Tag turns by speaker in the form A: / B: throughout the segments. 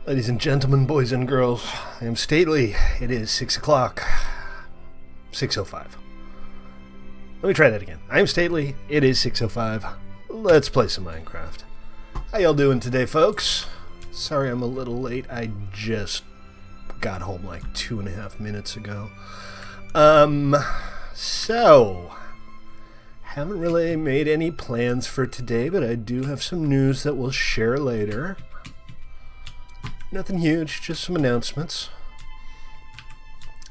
A: Ladies and gentlemen, boys and girls, I am Stately. It is 6 o'clock. 6:05. Let me try that again. I am Stately. It is 6:05. Let's play some Minecraft. How y'all doing today, folks? Sorry I'm a little late. I just got home like 2.5 minutes ago. So haven't really made any plans for today, but I do have some news that we'll share later. Nothing huge, just some announcements.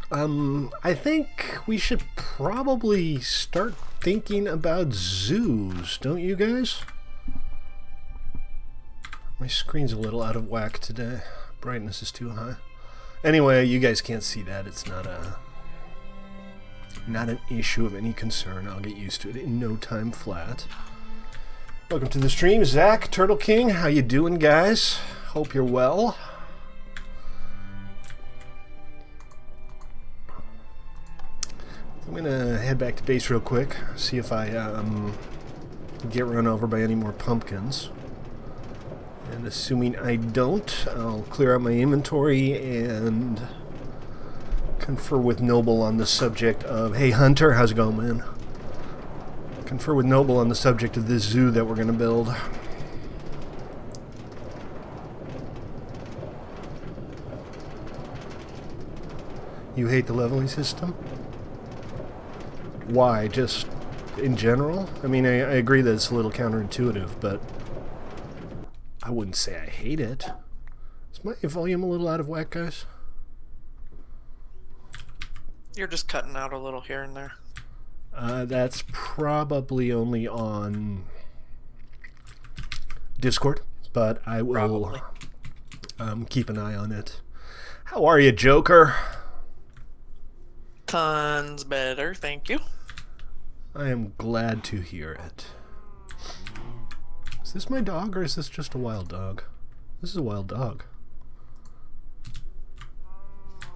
A: I think we should probably start thinking about zoos, don't you guys? My screen's a little out of whack today. Brightness is too high. Anyway, you guys can't see that. It's not an issue of any concern. I'll get used to it in no time flat. Welcome to the stream, Zach, Turtle King. How you doing, guys? Hope you're well. I'm gonna head back to base real quick, see if I get run over by any more pumpkins. And assuming I don't, I'll clear out my inventory and confer with Noble on the subject of... Hey Hunter, how's it going, man? Confer with Noble on the subject of this zoo that we're gonna build. You hate the leveling system? Why? Just in general? I mean, I agree that it's a little counterintuitive, but I wouldn't say I hate it. Is my volume a little out of whack, guys?
B: You're just cutting out a little here and there.
A: That's probably only on Discord, but I will keep an eye on it. How are you, Joker?
B: Tons better, thank you.
A: I am glad to hear it. Is this my dog, or is this just a wild dog? This is a wild dog.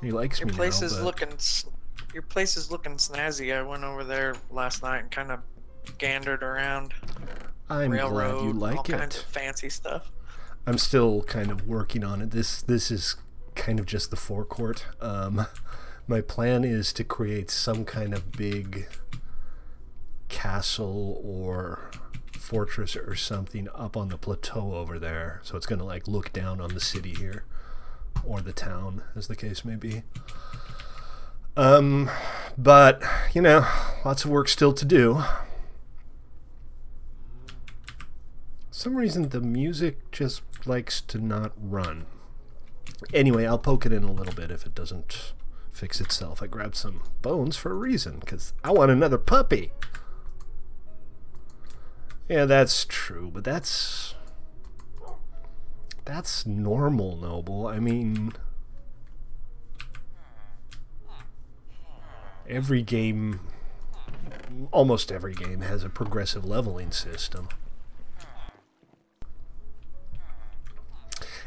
A: He likes me now, but...
B: Your place is looking snazzy. I went over there last night and kind of gandered around.
A: I'm
B: Railroad,
A: glad you like
B: all
A: it.
B: kinds of fancy stuff.
A: I'm still kind of working on it. This is kind of just the forecourt. My plan is to create some kind of big castle or fortress or something up on the plateau over there. So it's going to like look down on the city here, or the town, as the case may be. But, you know, lots of work still to do. For some reason the music just likes to not run. Anyway, I'll poke it in a little bit if it doesn't fix itself. I grabbed some bones for a reason, because I want another puppy. Yeah, that's true, but that's normal, Noble. I mean, every game, almost every game, has a progressive leveling system.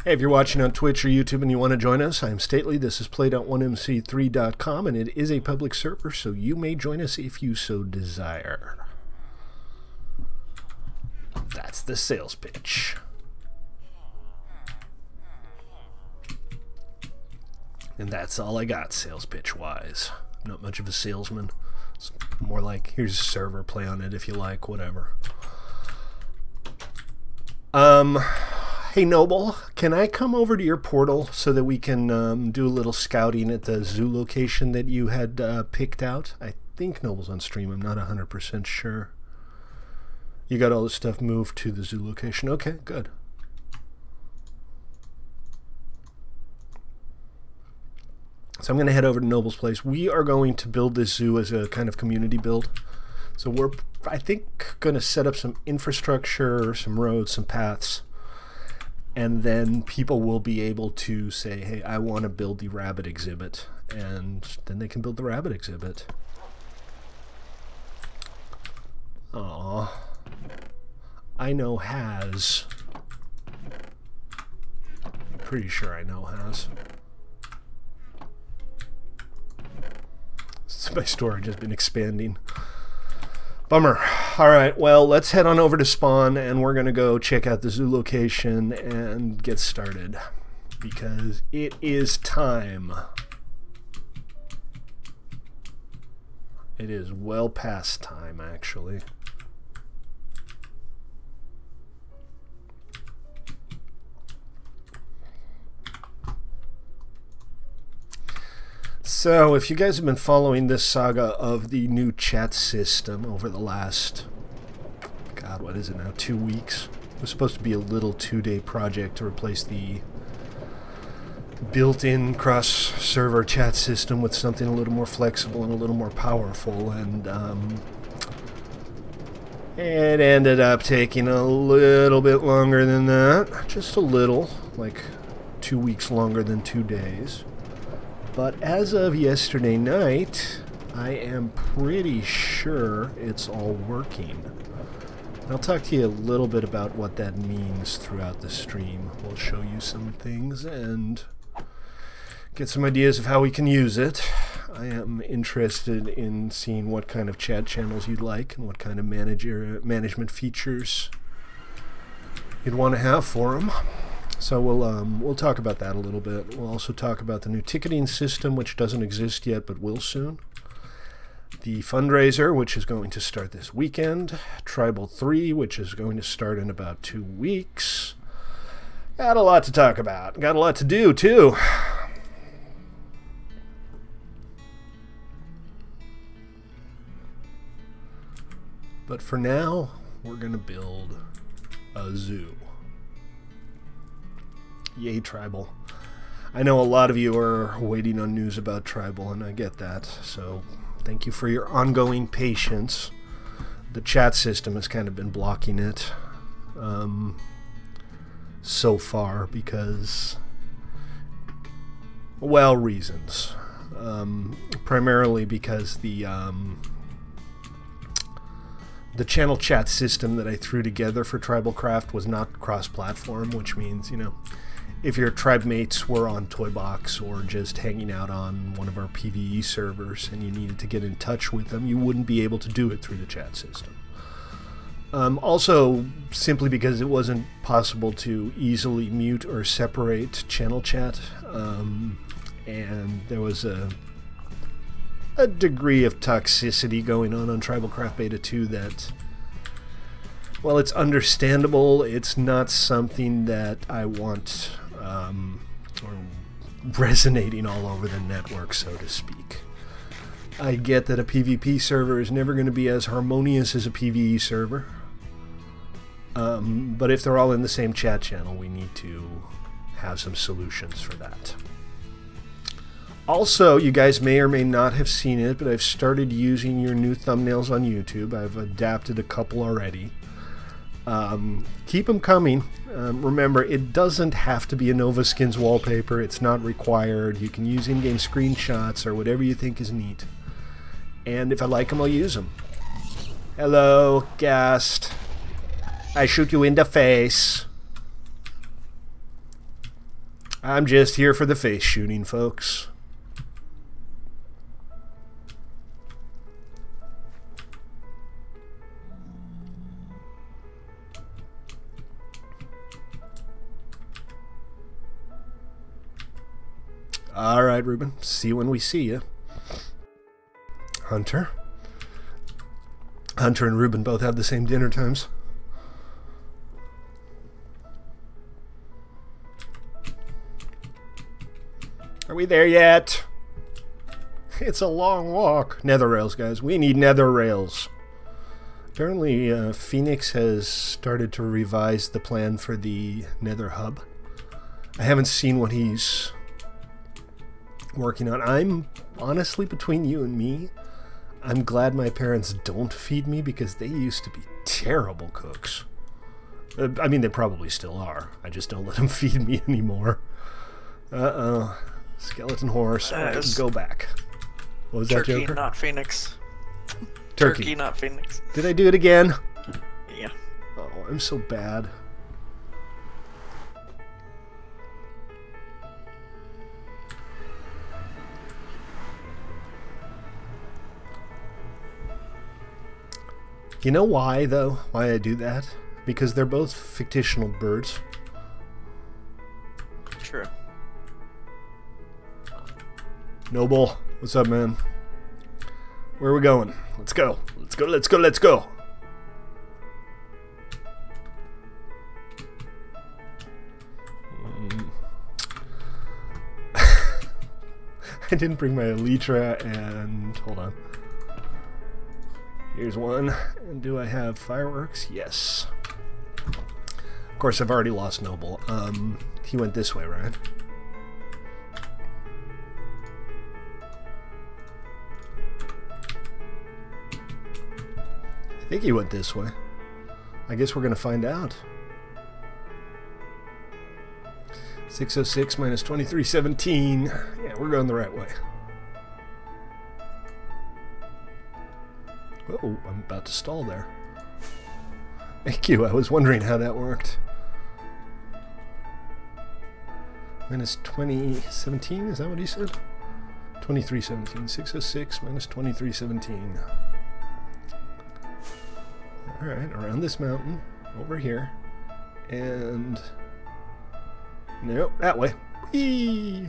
A: Hey, if you're watching on Twitch or YouTube and you want to join us, I'm Stately. This is play.1mc3.com, and it is a public server, so you may join us if you so desire. That's the sales pitch. And that's all I got, sales pitch-wise. I'm not much of a salesman. It's more like, here's a server, play on it if you like, whatever. Hey Noble, can I come over to your portal so that we can do a little scouting at the zoo location that you had picked out? I think Noble's on stream. I'm not 100% sure. You got all the stuff moved to the zoo location. Okay, good. So I'm going to head over to Noble's place. We are going to build this zoo as a kind of community build. So we're, I think, going to set up some infrastructure, some roads, some paths. And then people will be able to say, hey, I want to build the rabbit exhibit. And then they can build the rabbit exhibit. Aww. I know Has. Pretty sure I know Has. My storage has been expanding. Bummer. Alright, well, let's head on over to spawn, and we're going to go check out the zoo location and get started. because it is time. It is well past time, actually. So, if you guys have been following this saga of the new chat system over the last, God, what is it now, 2 weeks? It was supposed to be a little 2-day project to replace the built-in cross-server chat system with something a little more flexible and a little more powerful, and it ended up taking a little bit longer than that. Just a little, like 2 weeks longer than 2 days. But as of yesterday night, I am pretty sure it's all working. I'll talk to you a little bit about what that means throughout the stream. We'll show you some things and get some ideas of how we can use it. I am interested in seeing what kind of chat channels you'd like and what kind of management features you'd want to have for them. So we'll talk about that a little bit. We'll also talk about the new ticketing system, which doesn't exist yet but will soon. The fundraiser, which is going to start this weekend. Tribal 3, which is going to start in about 2 weeks. Got a lot to talk about. Got a lot to do, too. But for now, we're going to build a zoo. Yay, Tribal. I know a lot of you are waiting on news about Tribal, and I get that, so thank you for your ongoing patience. The chat system has kind of been blocking it so far because, well, reasons. Primarily because the channel chat system that I threw together for TribalCraft was not cross-platform, which means, you know, if your tribe mates were on ToyBox or just hanging out on one of our PvE servers and you needed to get in touch with them, you wouldn't be able to do it through the chat system. Also, simply because it wasn't possible to easily mute or separate channel chat, and there was a degree of toxicity going on TribalCraft Beta 2 that, well, it's understandable. It's not something that I want or resonating all over the network, so to speak. I get that a PvP server is never going to be as harmonious as a PvE server, but if they're all in the same chat channel, we need to have some solutions for that. Also, you guys may or may not have seen it, but I've started using your new thumbnails on YouTube. I've adapted a couple already. Keep them coming. Remember, it doesn't have to be a Nova Skins wallpaper. It's not required. You can use in-game screenshots or whatever you think is neat. And if I like them, I'll use them. Hello, Gast. I shoot you in the face. I'm just here for the face shooting, folks. Alright, Ruben. See you when we see you. Hunter. Hunter and Ruben both have the same dinner times. Are we there yet? It's a long walk. Nether rails, guys. We need nether rails. Apparently, Phoenix has started to revise the plan for the nether hub. I haven't seen what he's working on. I'm honestly, between you and me, I'm glad my parents don't feed me because they used to be terrible cooks. I mean, they probably still are. I just don't let them feed me anymore. Uh-oh. Skeleton horse. Alright, go back. What was that, Joker?
B: Turkey, not Phoenix.
A: Turkey,
B: not Phoenix.
A: Did I do it again?
B: Yeah.
A: Oh, I'm so bad. You know why, though? Why I do that? Because they're both fictional birds.
B: True.
A: Noble, what's up, man? Where are we going? Let's go. Let's go, let's go, let's go. I didn't bring my Elytra, and hold on. Here's one. And do I have fireworks? Yes. Of course, I've already lost Noble. He went this way, right? I think he went this way. I guess we're gonna find out. 606 minus 2317. Yeah, we're going the right way. Whoa, I'm about to stall there. Thank you, I was wondering how that worked. Minus 2017, is that what he said? 2317. 606 minus 2317. Alright, around this mountain, over here, and... nope, that way. Whee!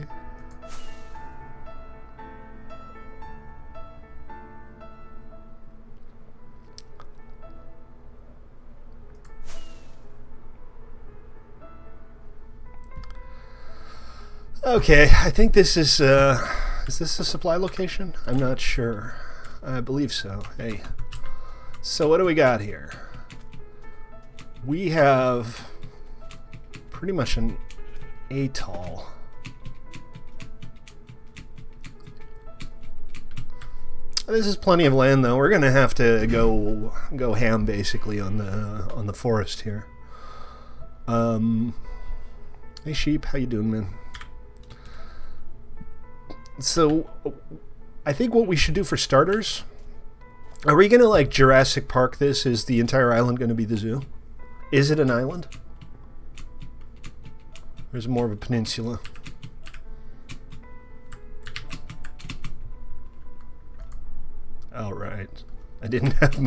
A: Okay, I think this is this a supply location? I'm not sure. I believe so. Hey. So what do we got here? We have pretty much an atoll. This is plenty of land, though. We're gonna have to go ham basically on the forest here. Hey sheep, how you doing, man? So, I think what we should do for starters, are we gonna like Jurassic Park this? Is the entire island gonna be the zoo? Is it an island? Or is it more of a peninsula? All right, I didn't have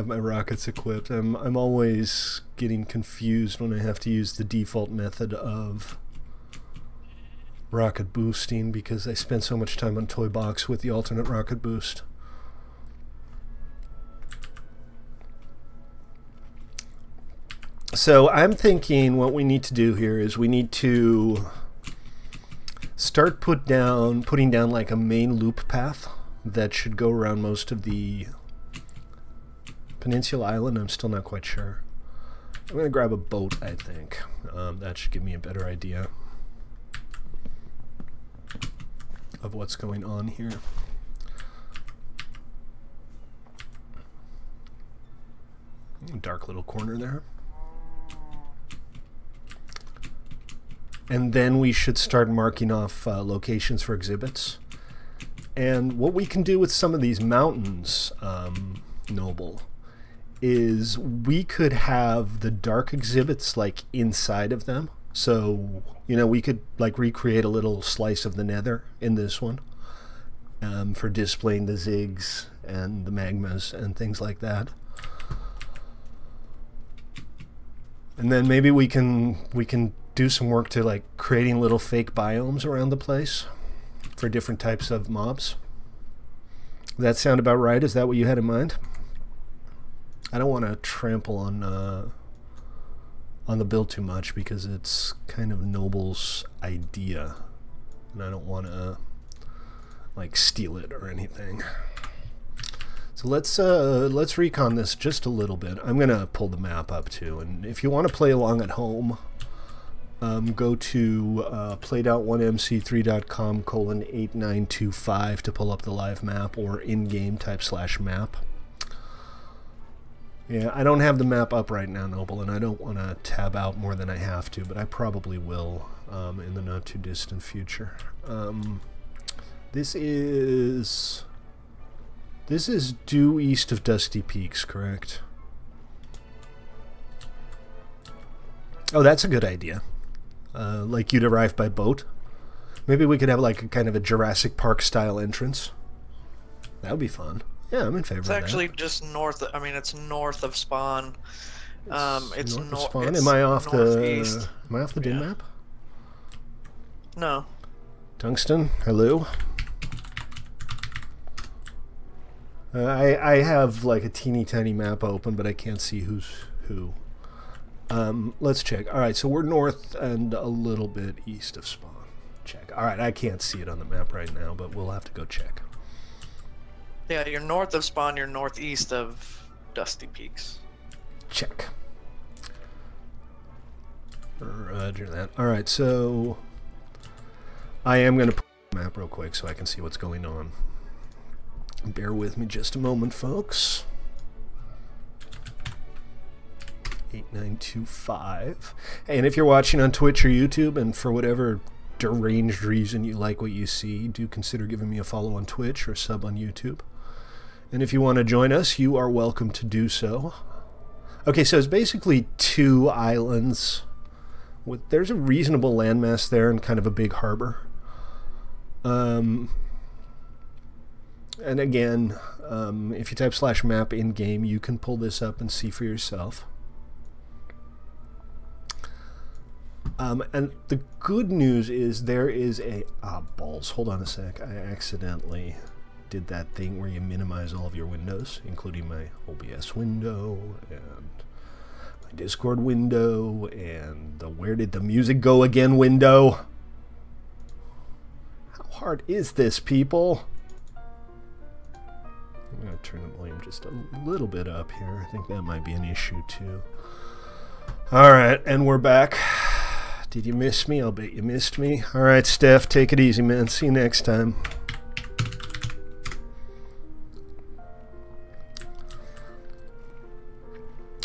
A: my rockets equipped. I'm always getting confused when I have to use the default method of rocket boosting because I spent so much time on ToyBox with the alternate rocket boost. So I'm thinking what we need to do here is we need to start putting down like a main loop path that should go around most of the peninsula island. I'm still not quite sure. I'm gonna grab a boat, I think. That should give me a better idea of what's going on here. Dark little corner there. And then we should start marking off locations for exhibits. And what we can do with some of these mountains, Noble, is we could have the dark exhibits like inside of them. So, you know, we could like recreate a little slice of the nether in this one for displaying the zigs and the magmas and things like that. And then maybe we can do some work to like creating little fake biomes around the place for different types of mobs. Does that sound about right? Is that what you had in mind? I don't want to trample on the build too much because it's kind of Noble's idea, and I don't want to like steal it or anything. So let's recon this just a little bit. I'm gonna pull the map up too, and if you want to play along at home, go to played1mc3.com:8925 to pull up the live map, or in-game type /map. Yeah, I don't have the map up right now, Noble, and I don't want to tab out more than I have to, but I probably will in the not too distant future. This is due east of Dusty Peaks, correct? Oh, that's a good idea. Like you'd arrive by boat. Maybe we could have like a kind of a Jurassic Park style entrance. That would be fun. Yeah, I'm in favor of that. It's
B: actually just north. I mean, it's north of spawn. It's
A: north of spawn. Am I off the din map?
B: No.
A: Tungsten, hello. I have like a teeny tiny map open, but I can't see who's who. Let's check. All right, so we're north and a little bit east of spawn. Check. All right, I can't see it on the map right now, but we'll have to go check.
B: Yeah, you're north of spawn, you're northeast of Dusty Peaks.
A: Check. Roger that. All right, so I am going to put the map real quick so I can see what's going on. Bear with me just a moment, folks. 8925. And if you're watching on Twitch or YouTube, and for whatever deranged reason you like what you see, do consider giving me a follow on Twitch or a sub on YouTube. And if you want to join us, you are welcome to do so. Okay, so it's basically 2 islands. There's a reasonable landmass there and kind of a big harbor. And again, if you type /map in game, you can pull this up and see for yourself. And the good news is there is a balls. Hold on a sec. I accidentally did that thing where you minimize all of your windows, including my OBS window and my Discord window and the where did the music go again window. How hard is this, people? I'm going to turn the volume just a little bit up here. I think that might be an issue too. Alright, and we're back. Did you miss me? I'll bet you missed me. Alright, Steph, take it easy, man. See you next time.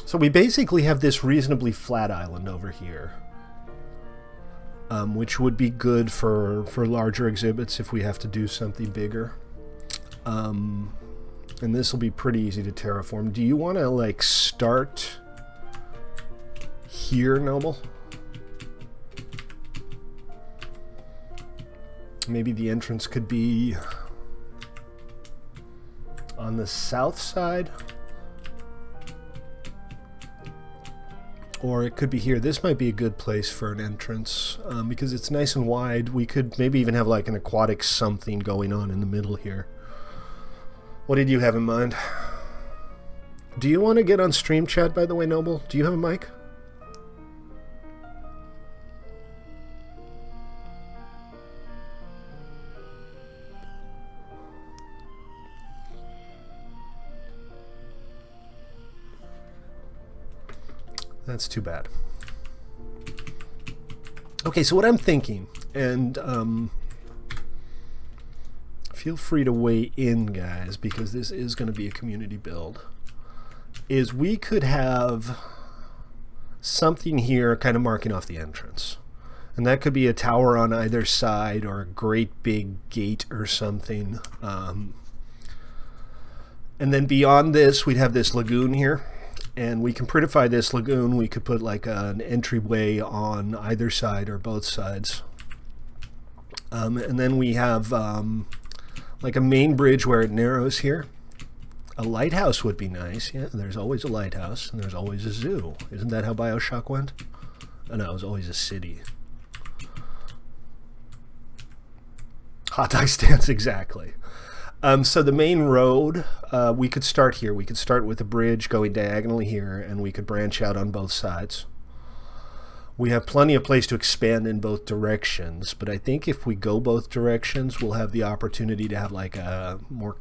A: So we basically have this reasonably flat island over here. Which would be good for larger exhibits if we have to do something bigger. And this will be pretty easy to terraform. Do you want to, like, start here, Noble? Maybe the entrance could be on the south side. Or it could be here. This might be a good place for an entrance because it's nice and wide. We could maybe even have like an aquatic something going on in the middle here. What did you have in mind? Do you want to get on stream chat, by the way, Noble? Do you have a mic? That's too bad. Okay, so what I'm thinking, and feel free to weigh in, guys, because this is going to be a community build, is we could have something here kind of marking off the entrance. And that could be a tower on either side or a great big gate or something. And then beyond this, we'd have this lagoon here. And we can prettify this lagoon. We could put like an entryway on either side or both sides. And then we have like a main bridge where it narrows here. A lighthouse would be nice. Yeah, there's always a lighthouse and there's always a zoo. Isn't that how BioShock went? Oh no, it was always a city. Hot dog stands, exactly. So the main road, we could start here. We could start with a bridge going diagonally here, and we could branch out on both sides. We have plenty of place to expand in both directions, but I think if we go both directions, we'll have the opportunity to have like a more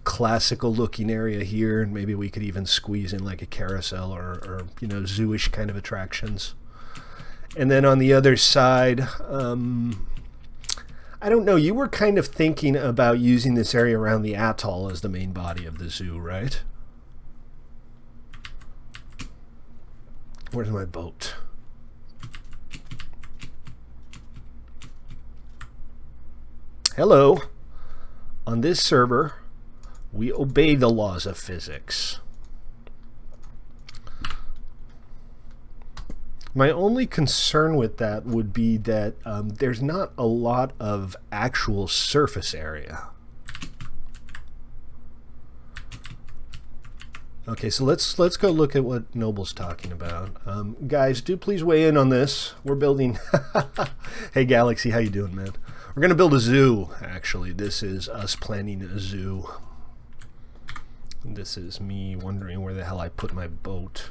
A: classical looking area here, and maybe we could even squeeze in like a carousel or you know, zoo-ish kind of attractions. And then on the other side, I don't know, you were kind of thinking about using this area around the atoll as the main body of the zoo, right? Where's my boat? Hello. On this server, we obey the laws of physics. My only concern with that would be that there's not a lot of actual surface area. Okay, so let's go look at what Noble's talking about. Guys, do please weigh in on this. We're building... Hey, Galaxy, how you doing, man? We're going to build a zoo, actually. This is us planning a zoo. This is me wondering where the hell I put my boat.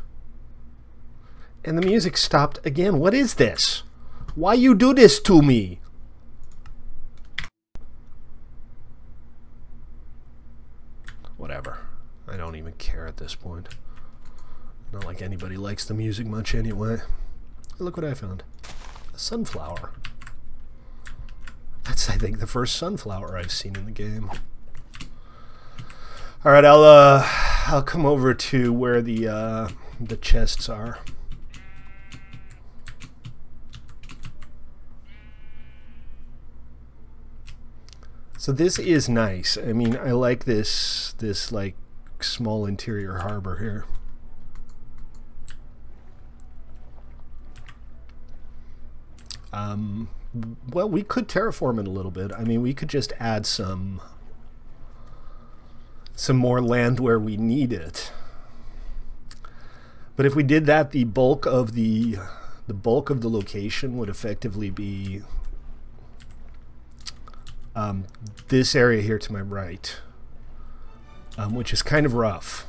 A: And the music stopped again. What is this? Why you do this to me? Whatever. I don't even care at this point. Not like anybody likes the music much anyway. Look what I found. A sunflower. That's, I think, the first sunflower I've seen in the game. Alright, I'll come over to where the chests are. So this is nice. I mean, I like this like small interior harbor here. Well, we could terraform it a little bit. I mean, we could just add some more land where we need it. But if we did that, the bulk of the location would effectively be this area here to my right, which is kind of rough.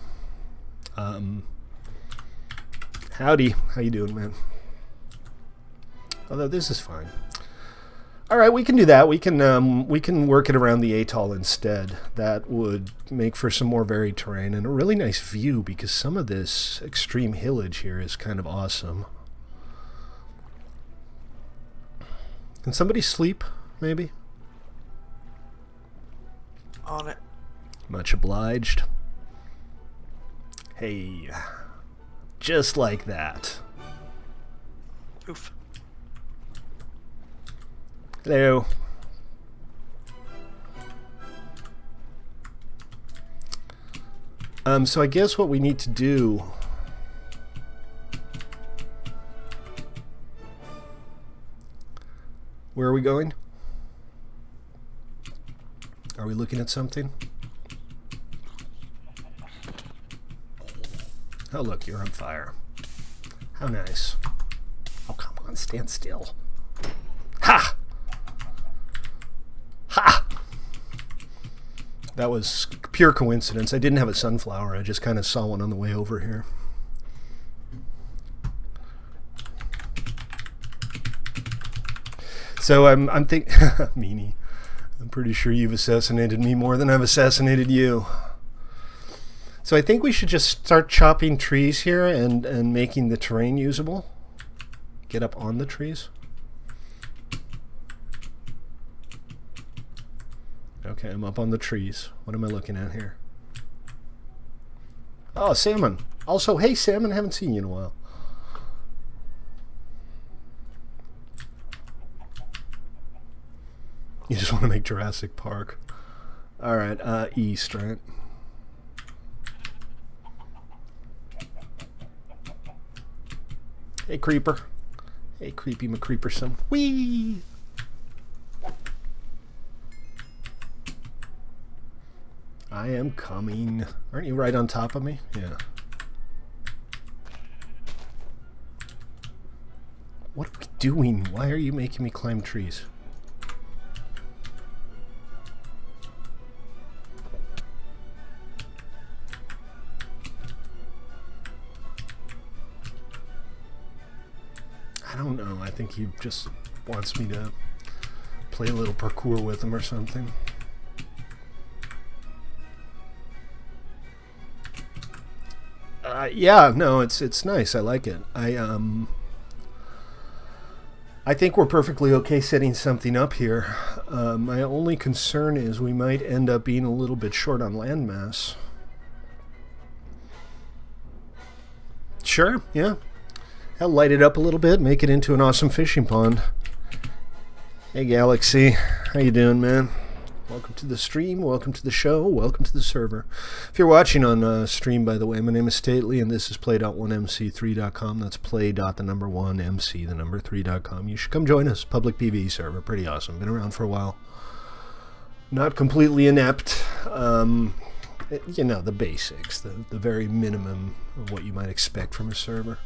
A: Howdy, how you doing, man? Although this is fine. All right, we can do that. We can work it around the atoll instead. That would make for some more varied terrain and a really nice view, because some of this extreme hillage here is kind of awesome. Can somebody sleep, maybe?
B: On it.
A: Much obliged. Hey, just like that.
B: Oof.
A: Hello. So I guess what we need to do... Where are we going? Are we looking at something? Oh, look, you're on fire. How nice. Oh, come on, stand still. Ha! Ha! That was pure coincidence. I didn't have a sunflower. I just kind of saw one on the way over here. So I'm thinking... Meanie. I'm pretty sure you've assassinated me more than I've assassinated you. So I think we should just start chopping trees here and making the terrain usable. Get up on the trees. Okay, I'm up on the trees. What am I looking at here? Oh, salmon. Also, hey, salmon, I haven't seen you in a while. You just want to make Jurassic Park. Alright, east, right? Hey, creeper. Hey, creepy McCreeperson. Whee! I am coming. Aren't you right on top of me? Yeah. What are we doing? Why are you making me climb trees? I don't know. I think he just wants me to play a little parkour with him or something. Yeah, no, it's nice. I like it. I think we're perfectly okay setting something up here. My only concern is we might end up being a little bit short on landmass. Sure, yeah. I'll light it up a little bit, make it into an awesome fishing pond. Hey, Galaxy. How you doing, man? Welcome to the stream, welcome to the show, welcome to the server. If you're watching on stream, by the way, my name is Stately, and this is play.1mc3.com. That's play.1mc3.com. You should come join us. Public PvE server. Pretty awesome. Been around for a while. Not completely inept. you know, the basics, the very minimum of what you might expect from a server.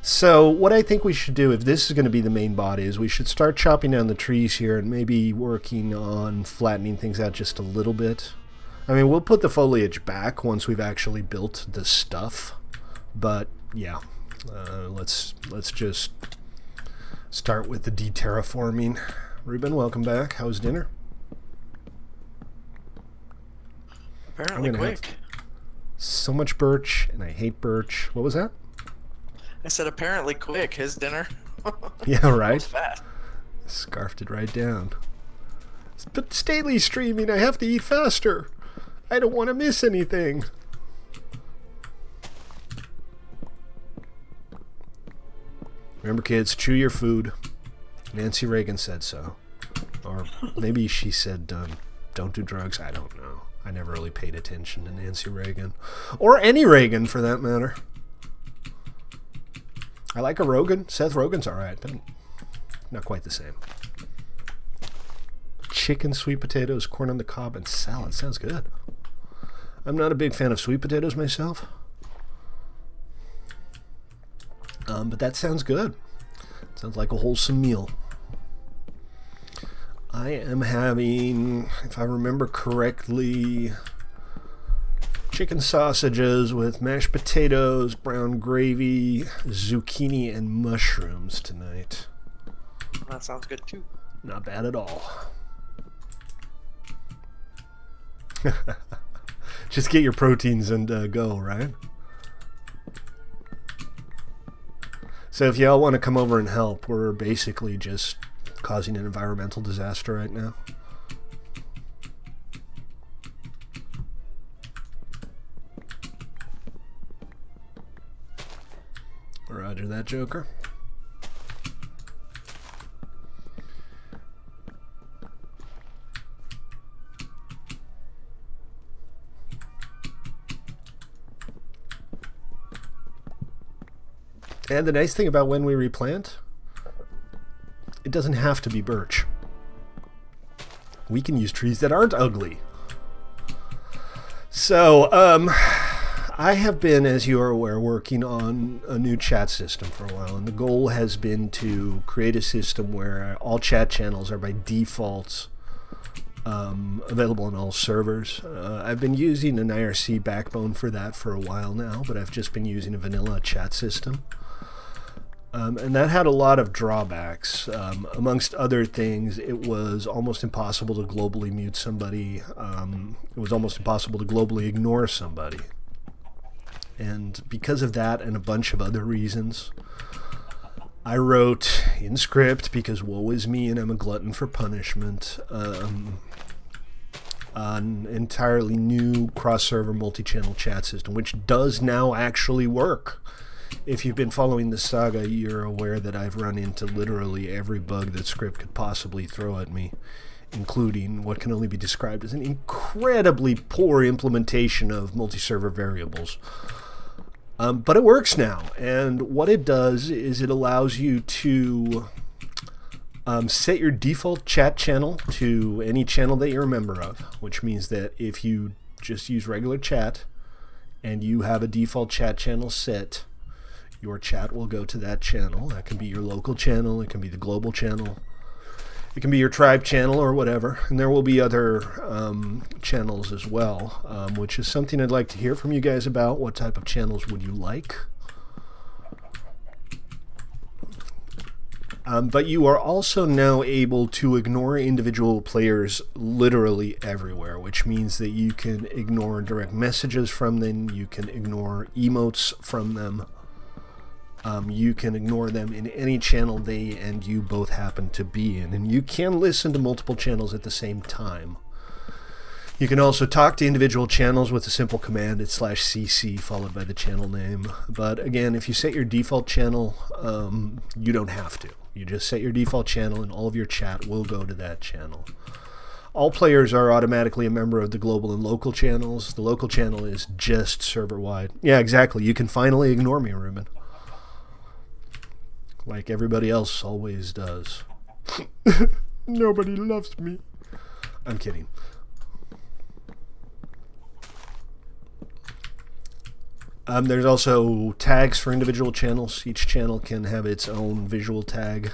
A: So what I think we should do, if this is going to be the main body, is we should start chopping down the trees here and maybe working on flattening things out just a little bit. I mean, we'll put the foliage back once we've actually built the stuff, but yeah, let's just start with the de-terraforming. Ruben, welcome back. How's dinner?
B: Apparently quick.
A: So much birch, and I hate birch. What was that?
B: I said apparently quick, his dinner.
A: Yeah, right?
B: Fast.
A: Scarfed it right down. But Staley's streaming, I have to eat faster. I don't want to miss anything. Remember, kids, chew your food. Nancy Reagan said so. Or maybe she said, don't do drugs. I don't know. I never really paid attention to Nancy Reagan. Or any Reagan, for that matter. I like a Rogan. Seth Rogen's alright, but not quite the same. Chicken, sweet potatoes, corn on the cob, and salad. Sounds good. I'm not a big fan of sweet potatoes myself. But that sounds good. Sounds like a wholesome meal. I am having, if I remember correctly, chicken sausages with mashed potatoes, brown gravy, zucchini, and mushrooms tonight.
B: That sounds good too.
A: Not bad at all. Just get your proteins and go, right? So if y'all want to come over and help, we're basically just causing an environmental disaster right now. Roger that, Joker. And the nice thing about when we replant, it doesn't have to be birch. We can use trees that aren't ugly. So, I have been, as you are aware, working on a new chat system for a while, and the goal has been to create a system where all chat channels are by default available on all servers. I've been using an IRC backbone for that for a while now, but I've just been using a vanilla chat system. And that had a lot of drawbacks. Amongst other things, it was almost impossible to globally mute somebody. It was almost impossible to globally ignore somebody. And because of that and a bunch of other reasons, I wrote in script, because woe is me and I'm a glutton for punishment, an entirely new cross-server multi-channel chat system, which does now actually work. If you've been following the saga, you're aware that I've run into literally every bug that script could possibly throw at me, including what can only be described as an incredibly poor implementation of multi-server variables. But it works now, and what it does is it allows you to set your default chat channel to any channel that you're a member of, which means that if you just use regular chat and you have a default chat channel set, your chat will go to that channel. That can be your local channel, it can be the global channel, it can be your tribe channel or whatever, and there will be other channels as well, which is something I'd like to hear from you guys about. What type of channels would you like? But you are also now able to ignore individual players literally everywhere, which means that you can ignore direct messages from them, you can ignore emotes from them, you can ignore them in any channel they and you both happen to be in, and you can listen to multiple channels at the same time. You can also talk to individual channels with a simple command. It's /cc followed by the channel name. But again, if you set your default channel, you don't have to. You just set your default channel and all of your chat will go to that channel. All players are automatically a member of the global and local channels. The local channel is just server-wide. Yeah, exactly. You can finally ignore me, Ruben. Like everybody else always does. Nobody loves me. I'm kidding. There's also tags for individual channels. Each channel can have its own visual tag.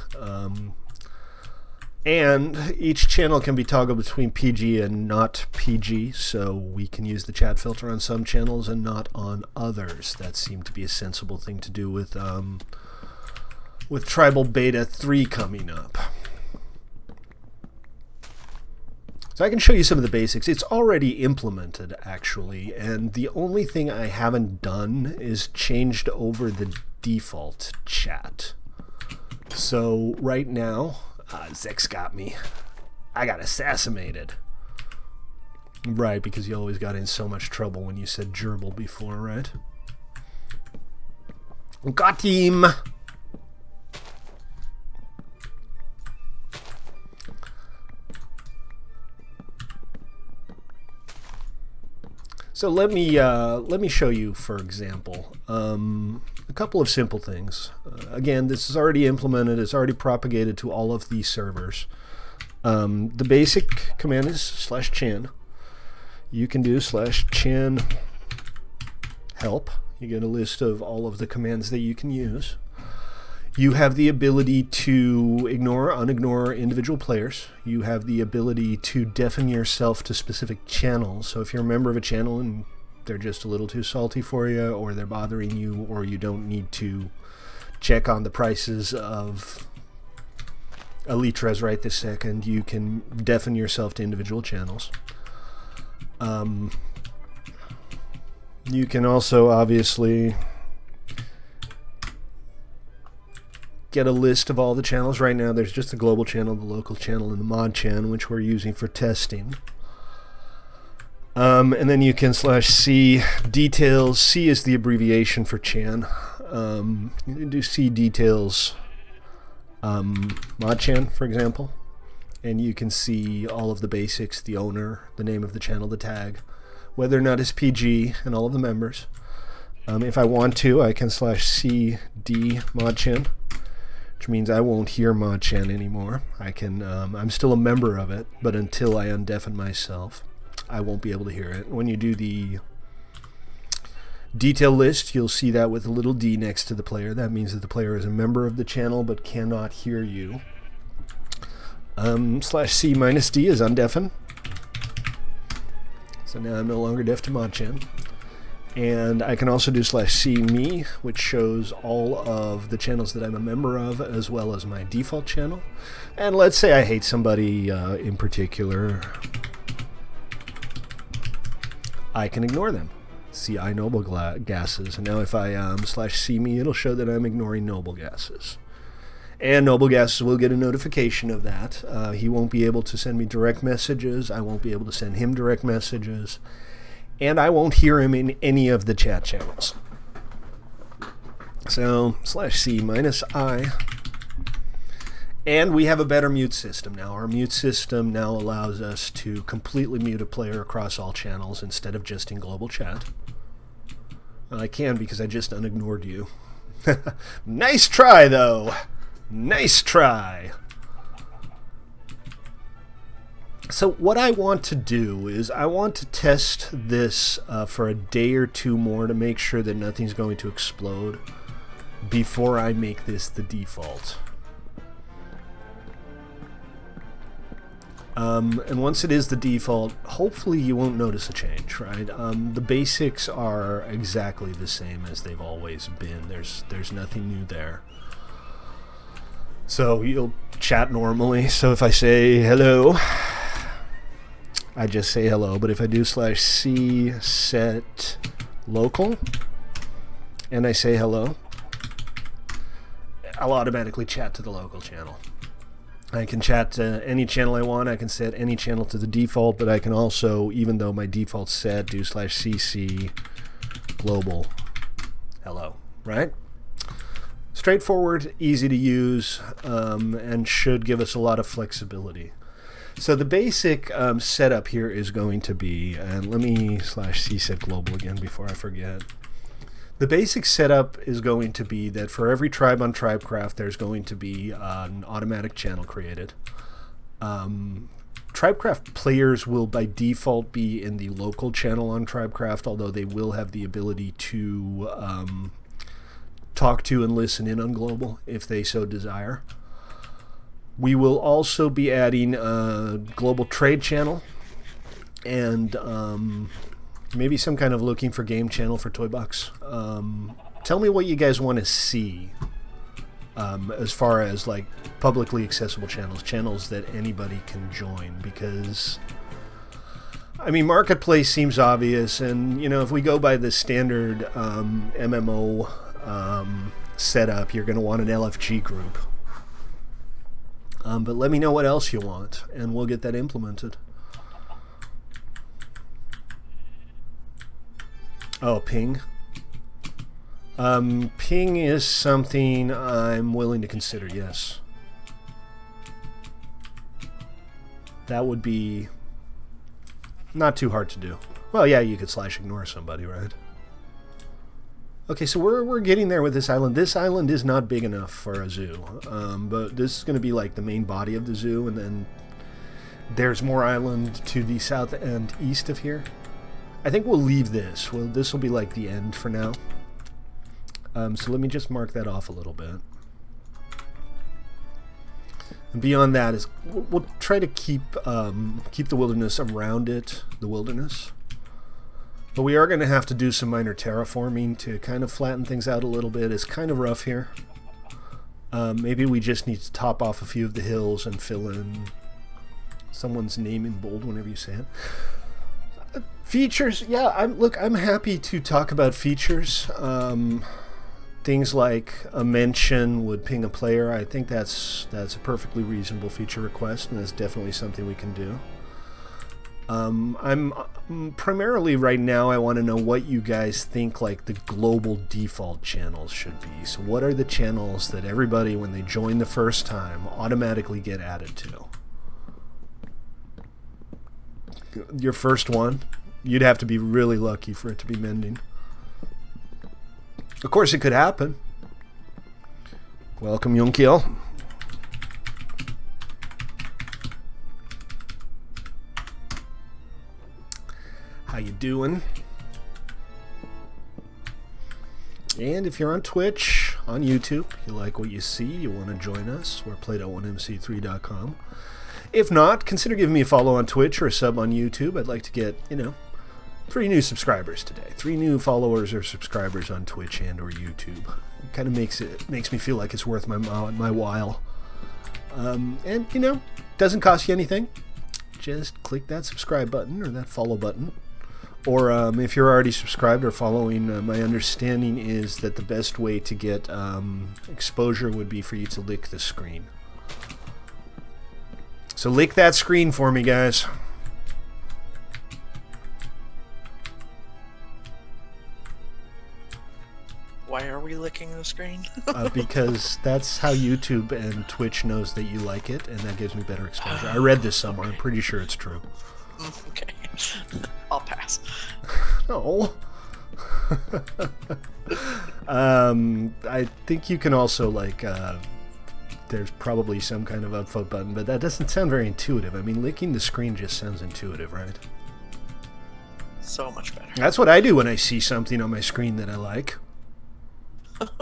A: And each channel can be toggled between PG and not PG, so we can use the chat filter on some channels and not on others. That seemed to be a sensible thing to do with Tribal Beta 3 coming up. So I can show you some of the basics. It's already implemented, actually, and the only thing I haven't done is changed over the default chat. So right now, Zex got me. I got assassinated. Right, because you always got in so much trouble when you said gerbil before, right? Got him! So let me show you, for example, a couple of simple things. Again, this is already implemented. It's already propagated to all of these servers. The basic command is /chan. You can do /chan help. You get a list of all of the commands that you can use. You have the ability to ignore or unignore individual players. You have the ability to deafen yourself to specific channels. So if you're a member of a channel and they're just a little too salty for you, or they're bothering you, or you don't need to check on the prices of Elytras right this second, you can deafen yourself to individual channels. You can also obviously get a list of all the channels. Right now there's just the global channel, the local channel, and the mod channel, which we're using for testing. And then you can /c details. C is the abbreviation for chan. You can do c details mod chan, for example, and you can see all of the basics: the owner, the name of the channel, the tag, whether or not it's PG, and all of the members. If I want to, I can /cd mod chan, which means I won't hear mod chan anymore. I can I'm still a member of it, but until I undeafen myself, I won't be able to hear it. When you do the detail list, you'll see that with a little d next to the player. That means that the player is a member of the channel but cannot hear you. /c -d is undeafen. So now I'm no longer deaf to mod chan. And I can also do /c me, which shows all of the channels that I'm a member of, as well as my default channel. And let's say I hate somebody in particular, I can ignore them. See, I noble gases. And now if I /c me, it'll show that I'm ignoring noble gases. And noble gases will get a notification of that. He won't be able to send me direct messages. I won't be able to send him direct messages. And I won't hear him in any of the chat channels. So /c -i. And we have a better mute system now. Our mute system now allows us to completely mute a player across all channels instead of just in global chat. Well, I can because I just unignored you. Nice try, though. Nice try. So what I want to do is I want to test this for a day or two more to make sure that nothing's going to explode before I make this the default. And once it is the default, hopefully you won't notice a change, right? The basics are exactly the same as they've always been. There's nothing new there. So you'll chat normally. So if I say hello, I just say hello. But if I do /c set local and I say hello, I'll automatically chat to the local channel. I can chat to any channel I want. I can set any channel to the default, but I can also, even though my default's set, do /cc global hello, right? Straightforward, easy to use, and should give us a lot of flexibility. So the basic setup here is going to be, and let me /c set global again before I forget. The basic setup is going to be that for every tribe on TribalCraft, there's going to be an automatic channel created. TribalCraft players will by default be in the local channel on TribalCraft, although they will have the ability to talk to and listen in on global if they so desire. We will also be adding a global trade channel and maybe some kind of looking for game channel for ToyBox. Tell me what you guys want to see as far as like publicly accessible channels that anybody can join, because I mean Marketplace seems obvious, and you know, if we go by the standard MMO setup, you're going to want an LFG group. But let me know what else you want, and we'll get that implemented. Oh, ping. Ping is something I'm willing to consider, yes. That would be not too hard to do. Well, yeah, you could slash ignore somebody, right? Okay, so we're getting there with this island. This island is not big enough for a zoo, but this is going to be like the main body of the zoo, and then there's more island to the south and east of here. I think we'll leave this. Well, this will be like the end for now. So let me just mark that off a little bit. And beyond that is we'll try to keep the wilderness around it, the wilderness. But we are going to have to do some minor terraforming to kind of flatten things out a little bit. It's kind of rough here. Maybe we just need to top off a few of the hills and fill in someone's name in bold whenever you say it. Features, yeah. I'm happy to talk about features. Things like a mention would ping a player. I think that's a perfectly reasonable feature request, and that's definitely something we can do. I'm primarily right now I want to know what you guys think like the global default channels should be. So what are the channels that everybody when they join the first time automatically get added to? Your first one, you'd have to be really lucky for it to be mending. Of course it could happen. Welcome, Yunkiel. How you doing? And if you're on Twitch, on YouTube, you like what you see, you want to join us, we're play.1mc3.com. If not, consider giving me a follow on Twitch or a sub on YouTube. I'd like to get, you know, 3 new subscribers today. 3 new followers or subscribers on Twitch and or YouTube. It kind of makes me feel like it's worth my while. And, you know, doesn't cost you anything. Just click that subscribe button or that follow button. Or if you're already subscribed or following, my understanding is that the best way to get exposure would be for you to lick the screen. So lick that screen for me, guys.
B: Why are we licking the screen?
A: Because that's how YouTube and Twitch knows that you like it, and that gives me better exposure. I read this somewhere. I'm pretty sure it's true.
B: Okay. I'll pass.
A: No. I think you can also, like, there's probably some kind of upvote button, but that doesn't sound very intuitive. I mean, licking the screen just sounds intuitive, right?
B: So much better.
A: That's what I do when I see something on my screen that I like.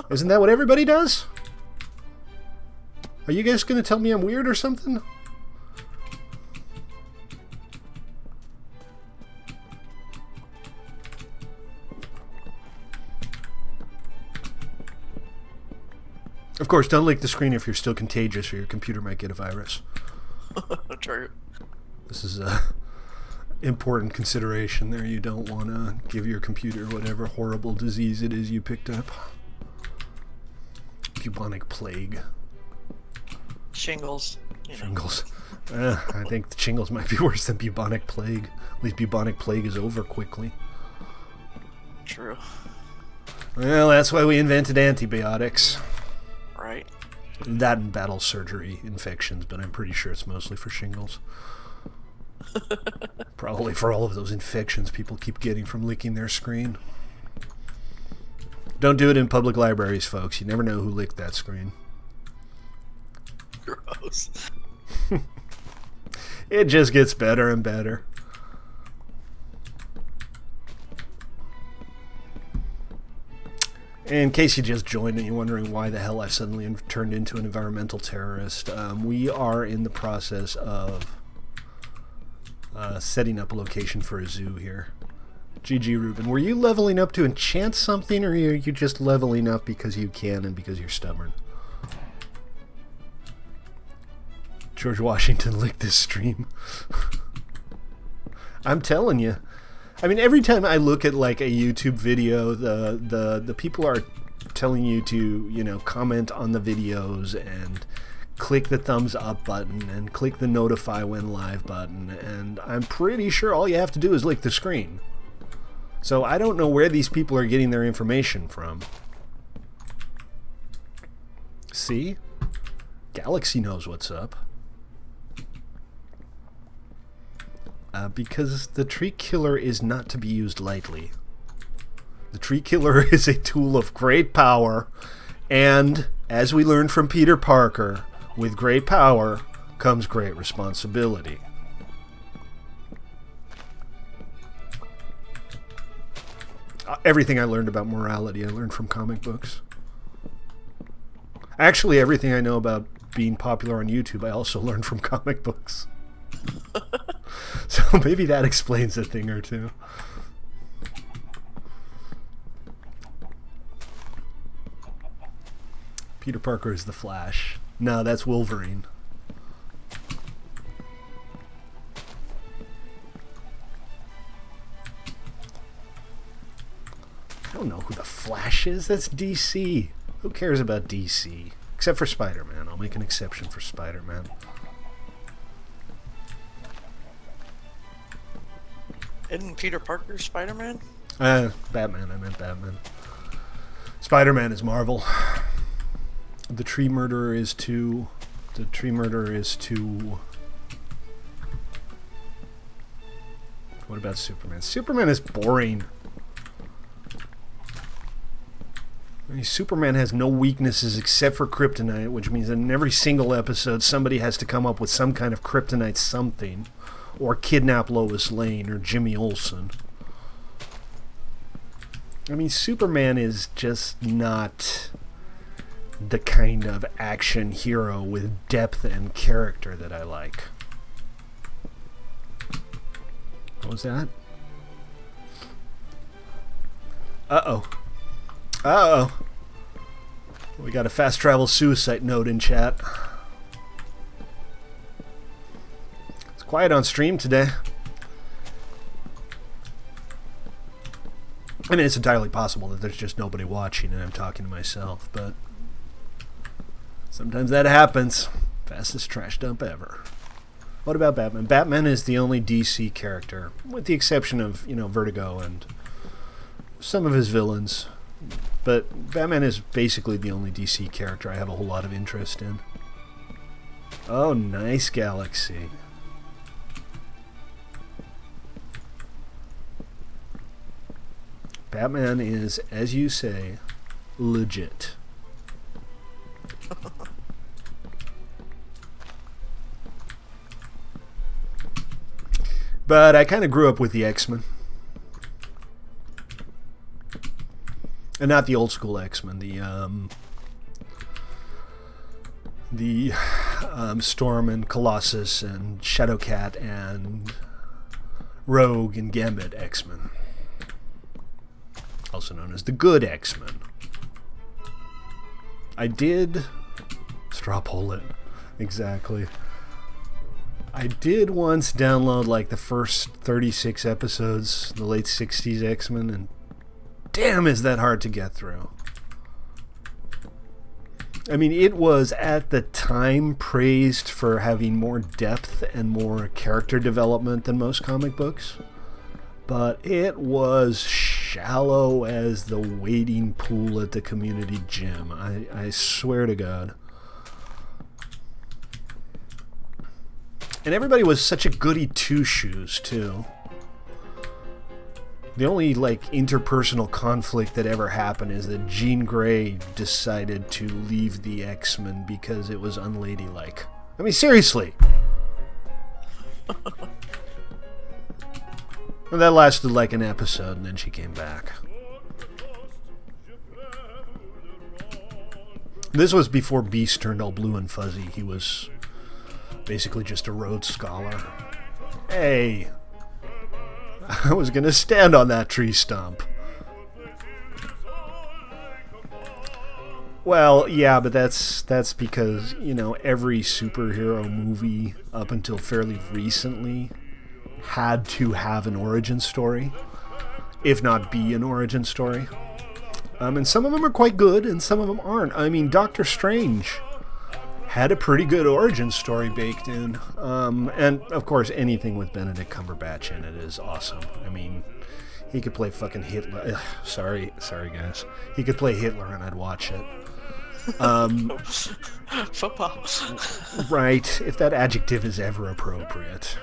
A: Isn't that what everybody does? Are you guys going to tell me I'm weird or something? Of course, don't lick the screen if you're still contagious or your computer might get a virus.
B: True.
A: This is a important consideration there. You don't want to give your computer whatever horrible disease it is you picked up. Bubonic plague.
B: Shingles. You know.
A: Shingles. I think the shingles might be worse than bubonic plague. At least bubonic plague is over quickly.
B: True.
A: Well, that's why we invented antibiotics.
B: Right.
A: That and battle surgery infections, but I'm pretty sure it's mostly for shingles. Probably for all of those infections people keep getting from licking their screen. Don't do it in public libraries, folks. You never know who licked that screen.
B: Gross.
A: It just gets better and better. In case you just joined and you're wondering why the hell I suddenly turned into an environmental terrorist, we are in the process of setting up a location for a zoo here. GG Ruben, were you leveling up to enchant something, or are you just leveling up because you can and because you're stubborn? George Washington licked this stream. I'm telling you. I mean, every time I look at like a YouTube video, the people are telling you to, you know, comment on the videos and click the thumbs up button and click the notify when live button, and I'm pretty sure all you have to do is lick the screen. So I don't know where these people are getting their information from. See? Galaxy knows what's up. Because the tree killer is not to be used lightly. The tree killer is a tool of great power, and as we learned from Peter Parker, with great power comes great responsibility. Everything I learned about morality, I learned from comic books. Actually, everything I know about being popular on YouTube, I also learned from comic books. So maybe that explains a thing or two. Peter Parker is the Flash. No, that's Wolverine. I don't know who the Flash is. That's DC. Who cares about DC? Except for Spider-Man. I'll make an exception for Spider-Man.
B: Isn't Peter Parker Spider-Man?
A: Batman. I meant Batman. Spider-Man is Marvel. The tree murderer is too... The tree murderer is too... What about Superman? Superman is boring. I mean, Superman has no weaknesses except for kryptonite, which means that in every single episode somebody has to come up with some kind of kryptonite something. Or kidnap Lois Lane or Jimmy Olsen. I mean, Superman is just not the kind of action hero with depth and character that I like. What was that? Uh-oh. Uh-oh. We got a fast travel suicide note in chat. It's quiet on stream today. I mean, it's entirely possible that there's just nobody watching and I'm talking to myself, but sometimes that happens. Fastest trash dump ever. What about Batman? Batman is the only DC character, with the exception of, you know, Vertigo and some of his villains. But Batman is basically the only DC character I have a whole lot of interest in. Oh, nice Galaxy. Batman is, as you say, legit. But I kind of grew up with the X-Men. And not the old school X-Men, the Storm and Colossus and Shadowcat and Rogue and Gambit X-Men. Also known as the good X-Men. I did straw poll it. Exactly. I did once download like the first 36 episodes, the late 60s X-Men, and damn is that hard to get through. I mean, it was at the time praised for having more depth and more character development than most comic books, but it was shallow as the wading pool at the community gym. I swear to God. And everybody was such a goody two-shoes, too. The only, like, interpersonal conflict that ever happened is that Jean Grey decided to leave the X-Men because it was unladylike. I mean, seriously. Well, that lasted like an episode, and then she came back. This was before Beast turned all blue and fuzzy. He was basically just a Rhodes Scholar. Hey! I was gonna stand on that tree stump. Well, yeah, but that's because, you know, every superhero movie up until fairly recently had to have an origin story, if not be an origin story. And some of them are quite good, and some of them aren't. I mean, Doctor Strange had a pretty good origin story baked in. And, of course, anything with Benedict Cumberbatch in it is awesome. I mean, he could play fucking Hitler. Ugh, sorry, guys. He could play Hitler, and I'd watch it.
B: Football.
A: Right, if that adjective is ever appropriate.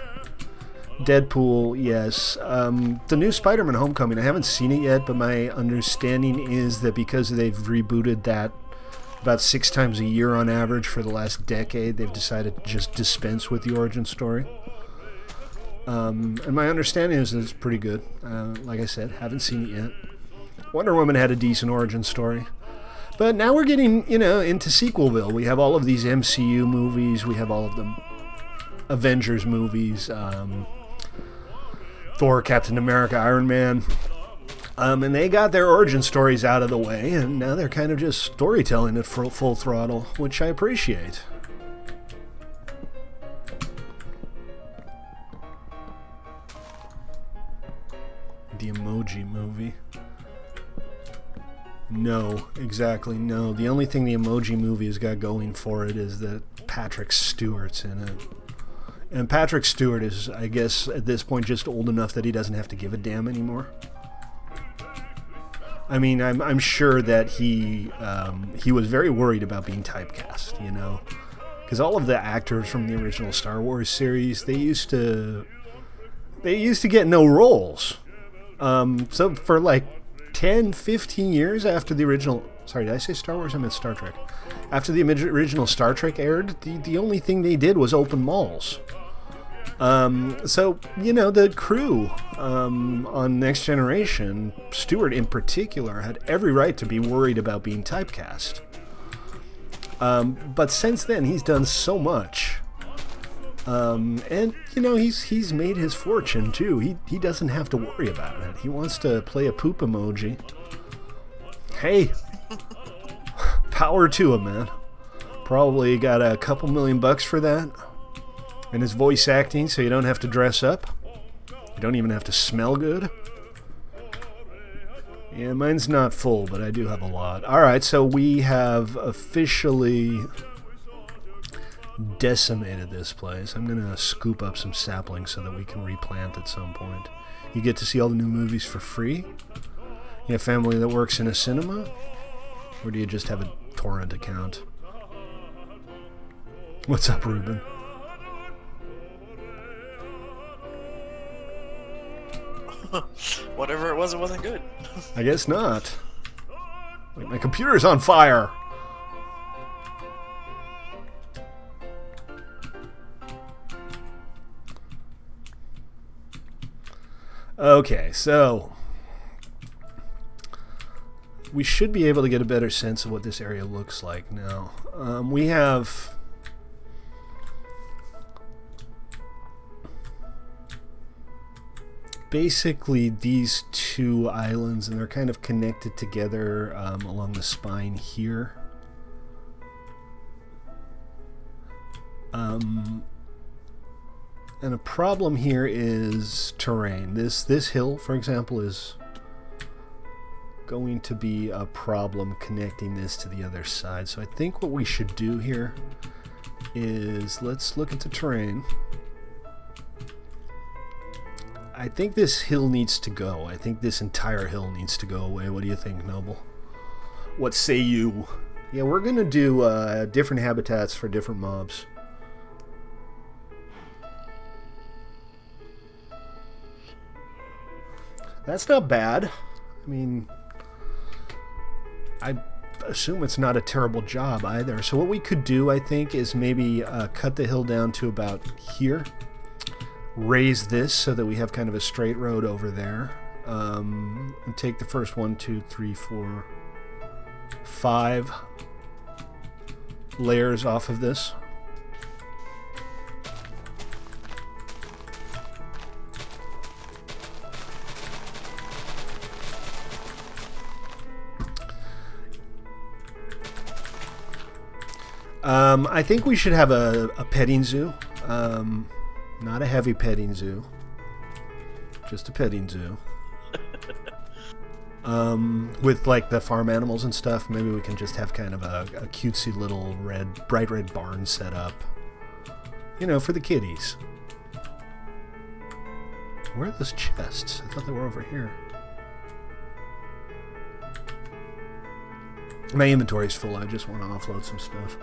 A: Deadpool, yes. The new Spider-Man Homecoming, I haven't seen it yet, but my understanding is that because they've rebooted that about 6 times a year on average for the last decade, they've decided to just dispense with the origin story. And my understanding is that it's pretty good. Like I said, haven't seen it yet. Wonder Woman had a decent origin story. But now we're getting, you know, into Sequelville. We have all of these MCU movies. We have all of the Avengers movies. Thor, Captain America, Iron Man. And they got their origin stories out of the way, and now they're kind of just storytelling at full throttle, which I appreciate. The Emoji Movie. No, exactly, no. The only thing the Emoji Movie has got going for it is that Patrick Stewart's in it. And Patrick Stewart is, I guess, at this point just old enough that he doesn't have to give a damn anymore. I mean, I'm sure that he was very worried about being typecast, you know, because all of the actors from the original Star Wars series, they used to get no roles. So for like 10, 15 years after the original, sorry, did I say Star Wars? I meant Star Trek. After the original Star Trek aired, the only thing they did was open malls. So, you know, the crew on Next Generation, Stewart in particular, had every right to be worried about being typecast. But since then, he's done so much. And, you know, he's made his fortune, too. He doesn't have to worry about it. He wants to play a poop emoji. Hey, power to him, man. Probably got a couple $1,000,000 for that. And his voice acting, so you don't have to dress up. You don't even have to smell good. Yeah, mine's not full, but I do have a lot. Alright, so we have officially decimated this place. I'm going to scoop up some saplings so that we can replant at some point. You get to see all the new movies for free. You have family that works in a cinema. Or do you just have a torrent account? What's up, Ruben?
B: Whatever it wasn't good.
A: I guess not. Wait, my computer's on fire! Okay, so we should be able to get a better sense of what this area looks like now. We have basically these two islands, and they're kind of connected together along the spine here. And a problem here is terrain. This hill, for example, is going to be a problem connecting this to the other side. So I think what we should do here is let's look at the terrain. I think this hill needs to go. I think this entire hill needs to go away. What do you think, Noble? What say you? Yeah, we're going to do different habitats for different mobs. That's not bad. I mean, I assume it's not a terrible job either. So what we could do, I think, is maybe cut the hill down to about here. raise this so that we have kind of a straight road over there. And take the first 1, 2, 3, 4, 5 layers off of this. I think we should have a petting zoo. Not a heavy petting zoo. Just a petting zoo. With like the farm animals and stuff. Maybe we can just have kind of a cutesy little bright red barn set up. You know, for the kiddies. Where are those chests? I thought they were over here. My inventory's full. I just want to offload some stuff.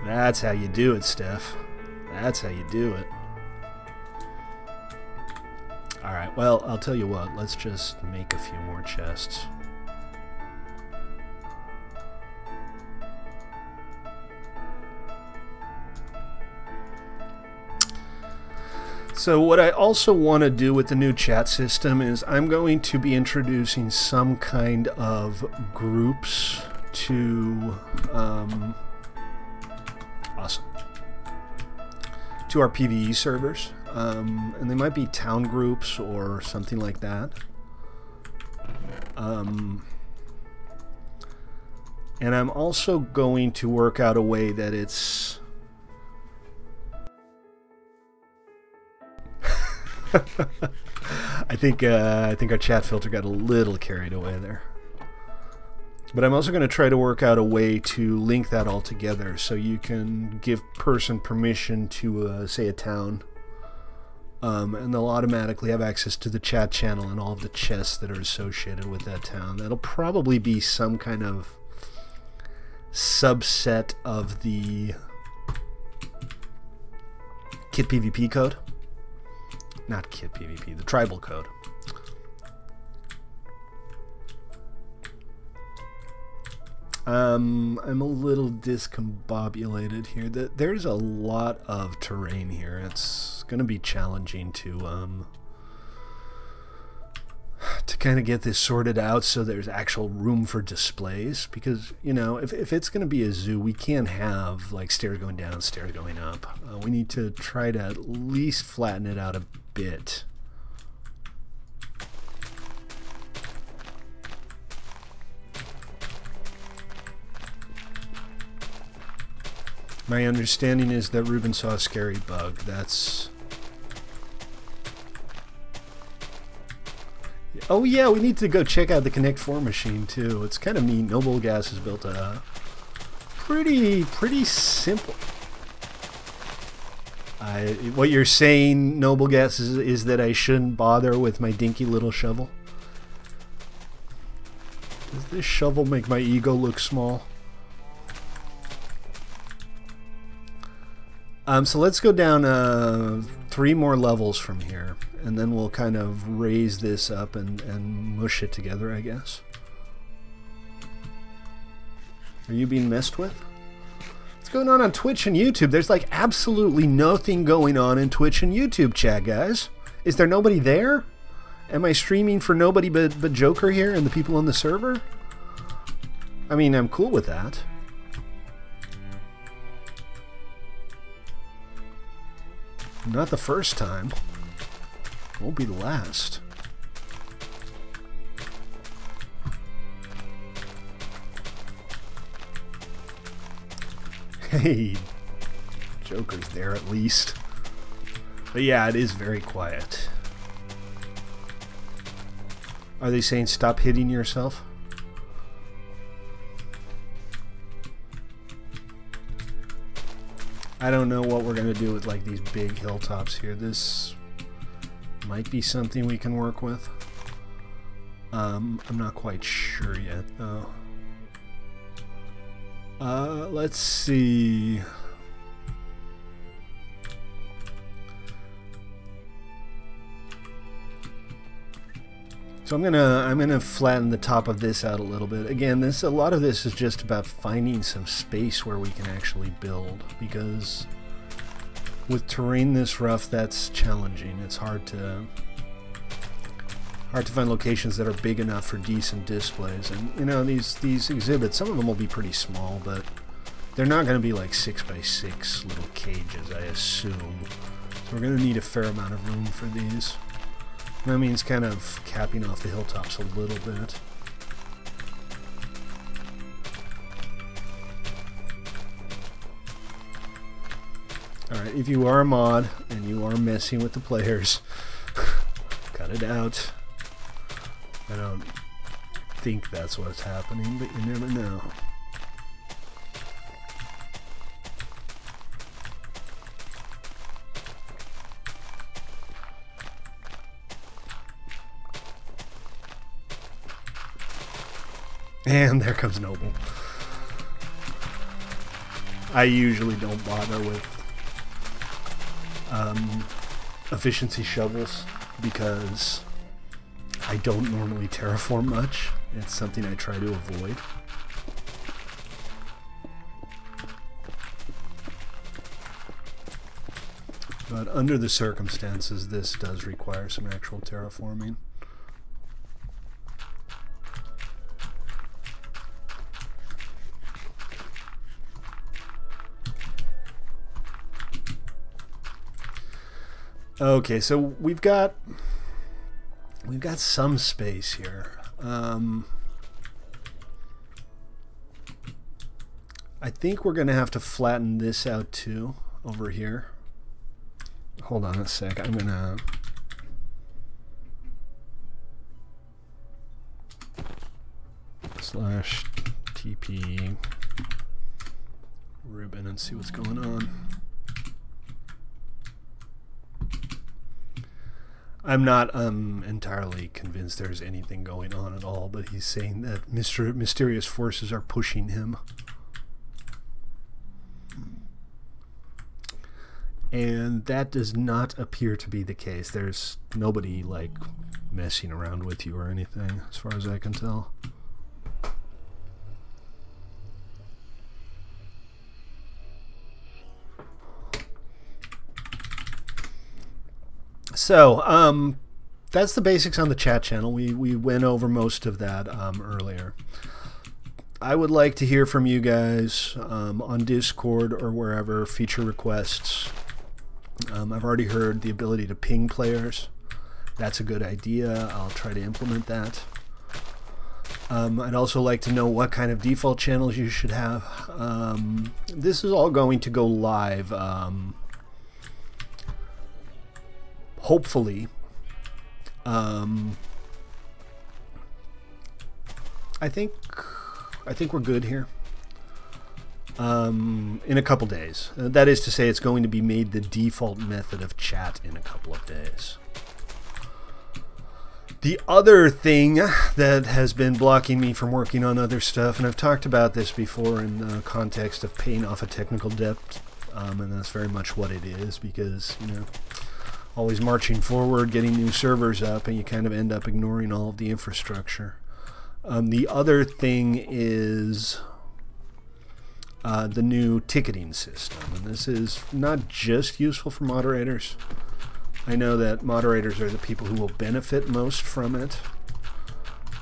A: That's how you do it, Steph. That's how you do it. Alright, well, I'll tell you what. Let's just make a few more chests. So what I also want to do with the new chat system is I'm going to be introducing some kind of groups to... Awesome. To our PvE servers. And they might be town groups or something like that. And I'm also going to work out a way that it's... I think our chat filter got a little carried away there. But I'm also going to try to work out a way to link that all together so you can give person permission to, say, a town. And they'll automatically have access to the chat channel and all of the chests that are associated with that town. That'll probably be some kind of subset of the Kit PvP code. Not Kit PvP, the tribal code. I'm a little discombobulated here. There's a lot of terrain here. It's going to be challenging to kind of get this sorted out so there's actual room for displays. Because, you know, if it's going to be a zoo, we can't have like stairs going down, stairs going up. We need to try to at least flatten it out a bit. My understanding is that Ruben saw a scary bug. That's... Oh yeah, we need to go check out the Connect 4 machine too. It's kind of neat. Noble Gas has built a pretty simple... what you're saying, Noble Gas, is that I shouldn't bother with my dinky little shovel? Does this shovel make my ego look small? So let's go down 3 more levels from here, and then we'll kind of raise this up and mush it together, I guess. Are you being messed with? What's going on Twitch and YouTube? There's like absolutely nothing going on in Twitch and YouTube chat, guys. Is there nobody there? Am I streaming for nobody but Joker here and the people on the server? I mean, I'm cool with that. Not the first time. Won't be the last. Hey, Joker's there at least. But yeah, it is very quiet. Are they saying stop hitting yourself? I don't know what we're going to do with like these big hilltops here. This might be something we can work with. I'm not quite sure yet though. Let's see. So I'm gonna flatten the top of this out a little bit. Again, a lot of this is just about finding some space where we can actually build, because with terrain this rough, that's challenging. It's hard to find locations that are big enough for decent displays. And you know, these exhibits, some of them will be pretty small, but they're not going to be like 6x6 little cages, I assume. So we're going to need a fair amount of room for these. That means kind of capping off the hilltops a little bit. Alright, if you are a mod and you are messing with the players, cut it out. I don't think that's what's happening, but you never know. And there comes Noble. I usually don't bother with efficiency shovels because I don't normally terraform much. It's something I try to avoid. But under the circumstances, this does require some actual terraforming. Okay, so we've got some space here. I think we're gonna have to flatten this out too over here. Hold on a sec. I'm gonna /TP ribbon and see what's going on. I'm not entirely convinced there's anything going on at all, but he's saying that mysterious forces are pushing him. And that does not appear to be the case. There's nobody, like, messing around with you or anything, as far as I can tell. So, that's the basics on the chat channel. We went over most of that earlier. I would like to hear from you guys on Discord or wherever, feature requests. I've already heard the ability to ping players. That's a good idea. I'll try to implement that. I'd also like to know what kind of default channels you should have. This is all going to go live hopefully. I think we're good here. In a couple days. That is to say, it's going to be made the default method of chat in a couple of days. The other thing that has been blocking me from working on other stuff, and I've talked about this before in the context of paying off a technical debt, and that's very much what it is, because, you know, always marching forward, getting new servers up, and you kind of end up ignoring all of the infrastructure. The other thing is the new ticketing system, and this is not just useful for moderators. I know that moderators are the people who will benefit most from it,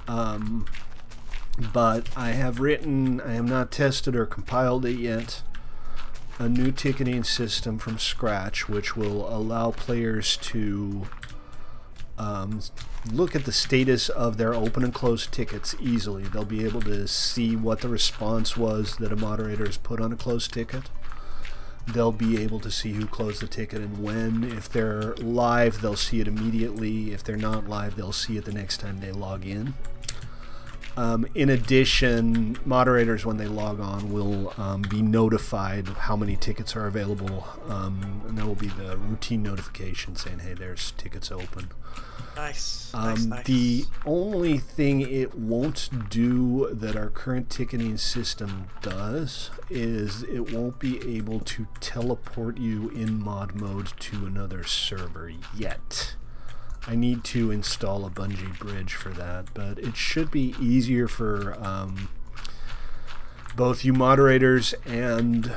A: but I have not tested or compiled it yet, a new ticketing system from scratch, which will allow players to look at the status of their open and closed tickets easily. They'll be able to see what the response was that a moderator has put on a closed ticket. They'll be able to see who closed the ticket and when. If they're live, they'll see it immediately. If they're not live, they'll see it the next time they log in. In addition, moderators, when they log on, will be notified how many tickets are available, and that will be the routine notification saying, hey, there's tickets open.
B: Nice. Nice.
A: The only thing it won't do that our current ticketing system does is it won't be able to teleport you in mod mode to another server yet. I need to install a bungee bridge for that, but it should be easier for both you moderators and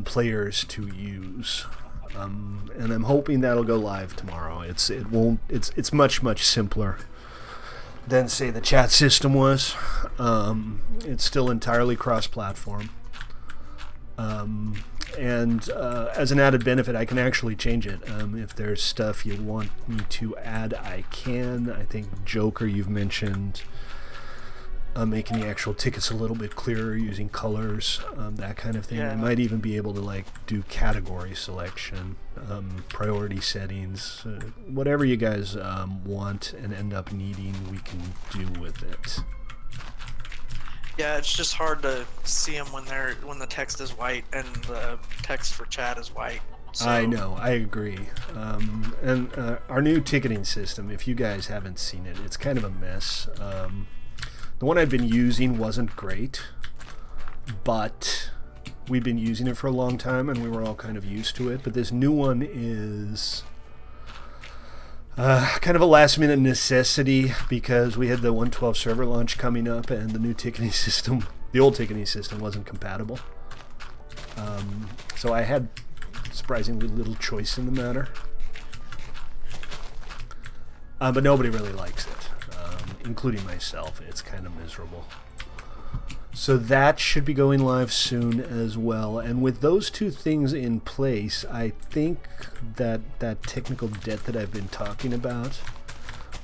A: players to use. And I'm hoping that'll go live tomorrow. It's much simpler than, say, the chat system was. It's still entirely cross-platform. And as an added benefit, I can actually change it. If there's stuff you want me to add, I can. I think Joker, you've mentioned making the actual tickets a little bit clearer using colors, that kind of thing.
B: Yeah.
A: I might even be able to like do category selection, priority settings, whatever you guys want and end up needing, we can do with it.
B: Yeah, it's just hard to see them when the text is white and the text for chat is white. So.
A: I know, I agree. And our new ticketing system, if you guys haven't seen it, it's kind of a mess. The one I've been using wasn't great, but we've been using it for a long time and we were all kind of used to it. But this new one is kind of a last-minute necessity because we had the 1.12 server launch coming up and the new ticketing system, the old ticketing system, wasn't compatible. So I had surprisingly little choice in the matter. But nobody really likes it. Including myself. It's kind of miserable. So that should be going live soon as well. And with those two things in place, I think that that technical debt that I've been talking about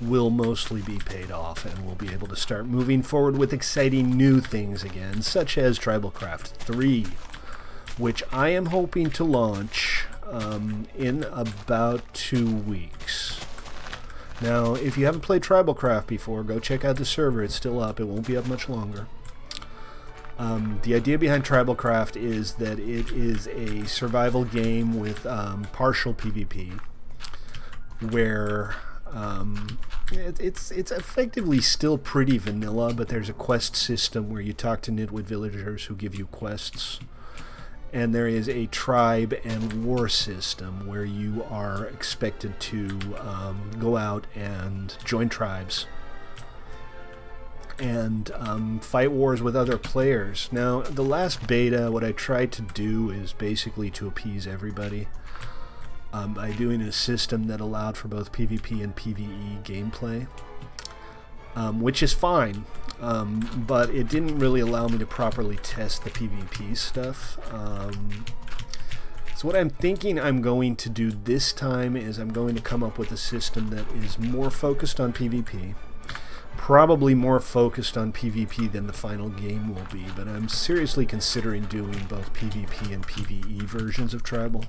A: will mostly be paid off, and we'll be able to start moving forward with exciting new things again, such as TribalCraft 3, which I am hoping to launch in about 2 weeks. Now, if you haven't played TribalCraft before, go check out the server. It's still up. It won't be up much longer. The idea behind TribalCraft is that it is a survival game with partial PvP, where it's effectively still pretty vanilla, but there's a quest system where you talk to nitwit villagers who give you quests. And there is a tribe and war system where you are expected to go out and join tribes and fight wars with other players. Now, the last beta, what I tried to do is basically to appease everybody by doing a system that allowed for both PvP and PvE gameplay, which is fine. But it didn't really allow me to properly test the PvP stuff. So what I'm thinking I'm going to do this time is I'm going to come up with a system that is more focused on PvP, probably more focused on PvP than the final game will be, but I'm seriously considering doing both PvP and PvE versions of Tribal.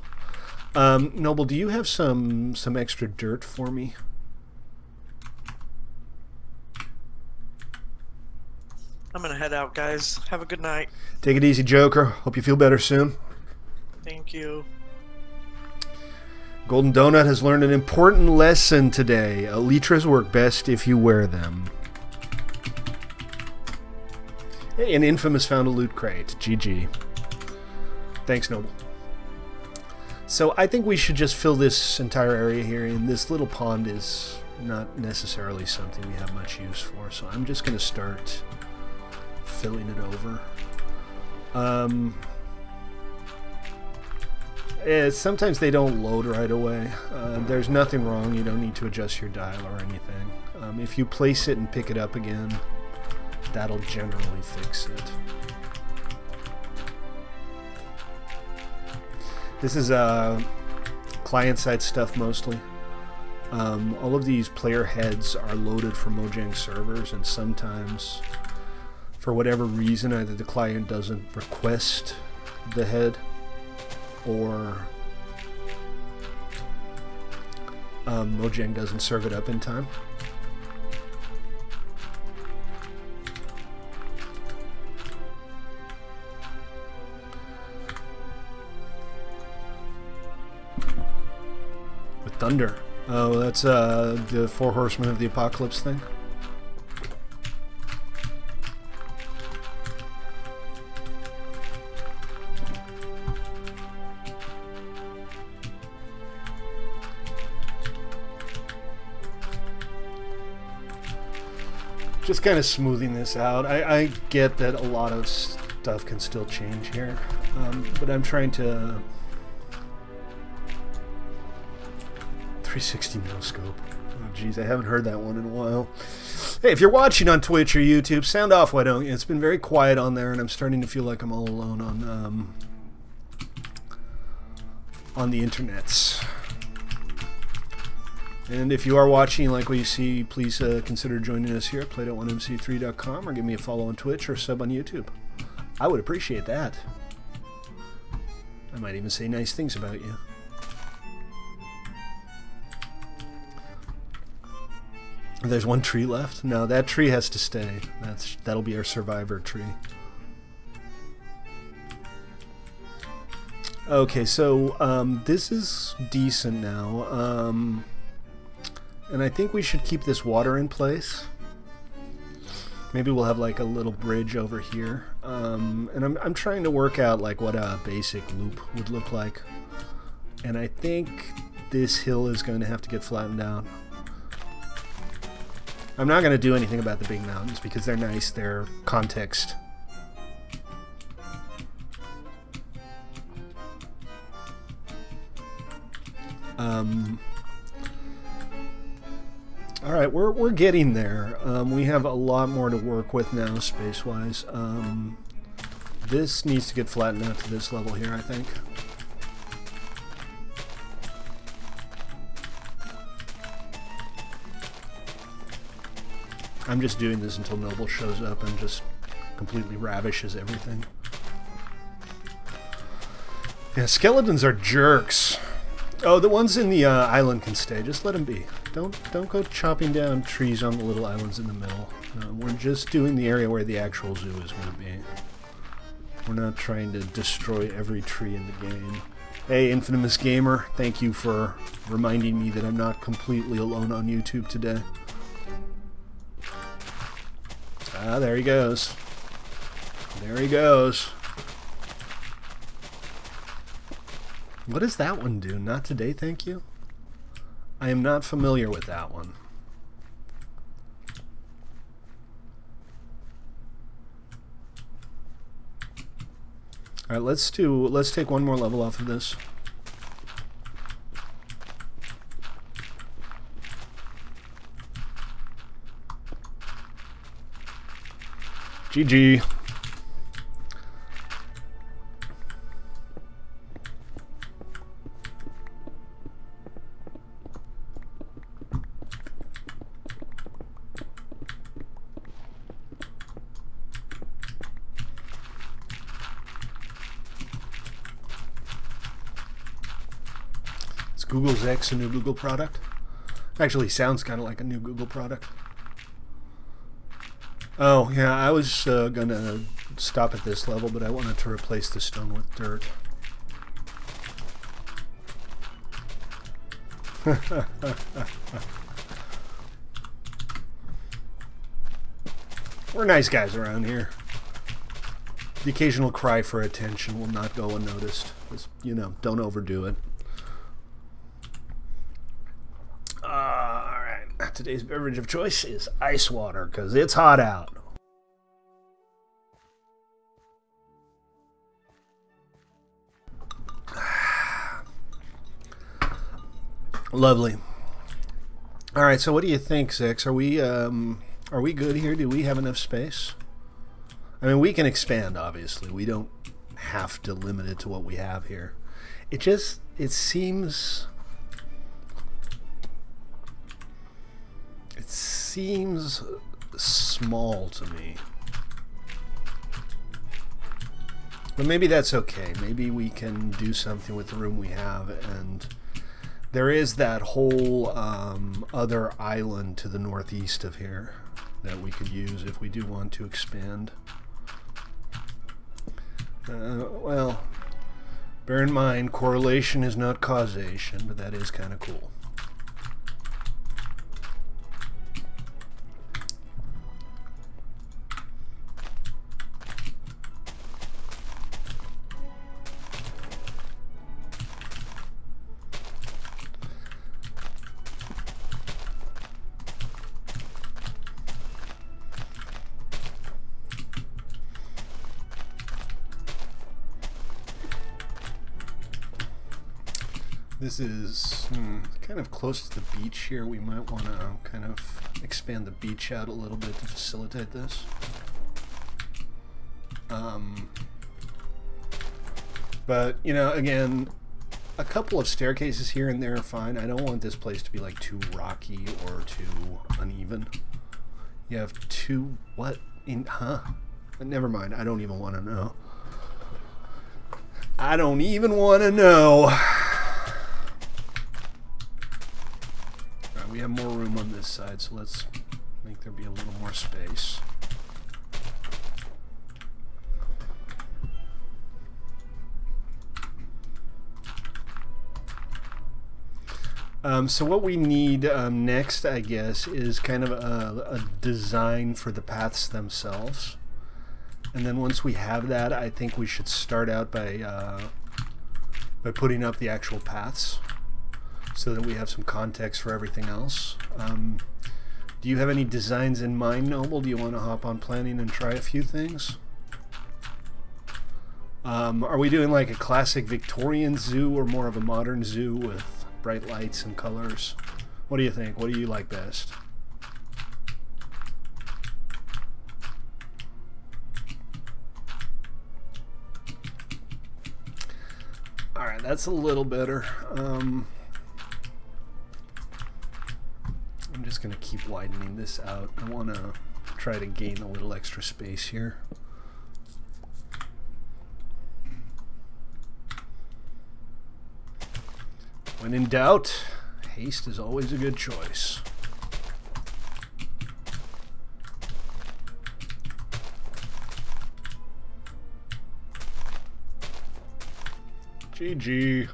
A: Noble, do you have some extra dirt for me?
B: I'm gonna head out, guys. Have a good night.
A: Take it easy, Joker. Hope you feel better soon.
B: Thank you.
A: Golden Donut has learned an important lesson today. Elytras work best if you wear them. Hey, an Infamous found a loot crate. GG. Thanks, Noble. So I think we should just fill this entire area here in. This little pond is not necessarily something we have much use for, so I'm just going to start filling it over. Sometimes they don't load right away. There's nothing wrong. You don't need to adjust your dial or anything. If you place it and pick it up again, that'll generally fix it. This is client-side stuff mostly. All of these player heads are loaded from Mojang servers, and sometimes, for whatever reason, either the client doesn't request the head, or Mojang doesn't serve it up in time. With thunder. Oh, that's the Four Horsemen of the Apocalypse thing. Just kind of smoothing this out. I get that a lot of stuff can still change here, but I'm trying to 360 no scope. Oh, geez, I haven't heard that one in a while. Hey, if you're watching on Twitch or YouTube, sound off, why don't you? It's been very quiet on there, and I'm starting to feel like I'm all alone on the internets. And if you are watching, like what you see, please consider joining us here at play.1mc3.com, or give me a follow on Twitch or sub on YouTube. I would appreciate that. I might even say nice things about you. There's one tree left? No, that tree has to stay. That'll be our survivor tree. Okay, so this is decent now. And I think we should keep this water in place. Maybe we'll have like a little bridge over here. And I'm trying to work out like what a basic loop would look like. And I think this hill is going to have to get flattened out. I'm not going to do anything about the big mountains because they're nice, they're context. Alright, we're getting there. We have a lot more to work with now, space-wise. This needs to get flattened out to this level here, I think. I'm just doing this until Noble shows up and just completely ravishes everything. Yeah, skeletons are jerks. Oh, the ones in the island can stay. Just let them be. Don't go chopping down trees on the little islands in the middle. We're just doing the area where the actual zoo is going to be. We're not trying to destroy every tree in the game. Hey, Infamous Gamer, thank you for reminding me that I'm not completely alone on YouTube today. Ah, there he goes. There he goes. What does that one do? Not today, thank you? I am not familiar with that one. Alright, let's take one more level off of this. GG. Is Google's X a new Google product? Actually, sounds kind of like a new Google product. Oh, yeah, I was gonna stop at this level, but I wanted to replace the stone with dirt. We're nice guys around here. The occasional cry for attention will not go unnoticed. Just, you know, don't overdo it. Alright, today's beverage of choice is ice water, because it's hot out. Lovely. Alright, so what do you think, Zix? Are we good here? Do we have enough space? I mean, we can expand, obviously. We don't have to limit it to what we have here. It seems small to me. But maybe that's okay. Maybe we can do something with the room we have, and there is that whole other island to the northeast of here that we could use if we do want to expand. Well, bear in mind, correlation is not causation, but that is kind of cool. This is kind of close to the beach here. We might want to kind of expand the beach out a little bit to facilitate this. But, you know, again, a couple of staircases here and there are fine. I don't want this place to be like too rocky or too uneven. You have two, what? Never mind, I don't even want to know. I don't even want to know. Alright, we have more room on this side, so let's make there be a little more space. So what we need next, I guess, is kind of a design for the paths themselves. And then once we have that, I think we should start out by putting up the actual paths so that we have some context for everything else. Do you have any designs in mind, Noble? Do you want to hop on planning and try a few things? Are we doing like a classic Victorian zoo or more of a modern zoo with bright lights and colors? What do you think? What do you like best? Alright, that's a little better. I'm just going to keep widening this out. I want to try to gain a little extra space here. When in doubt, haste is always a good choice. GG.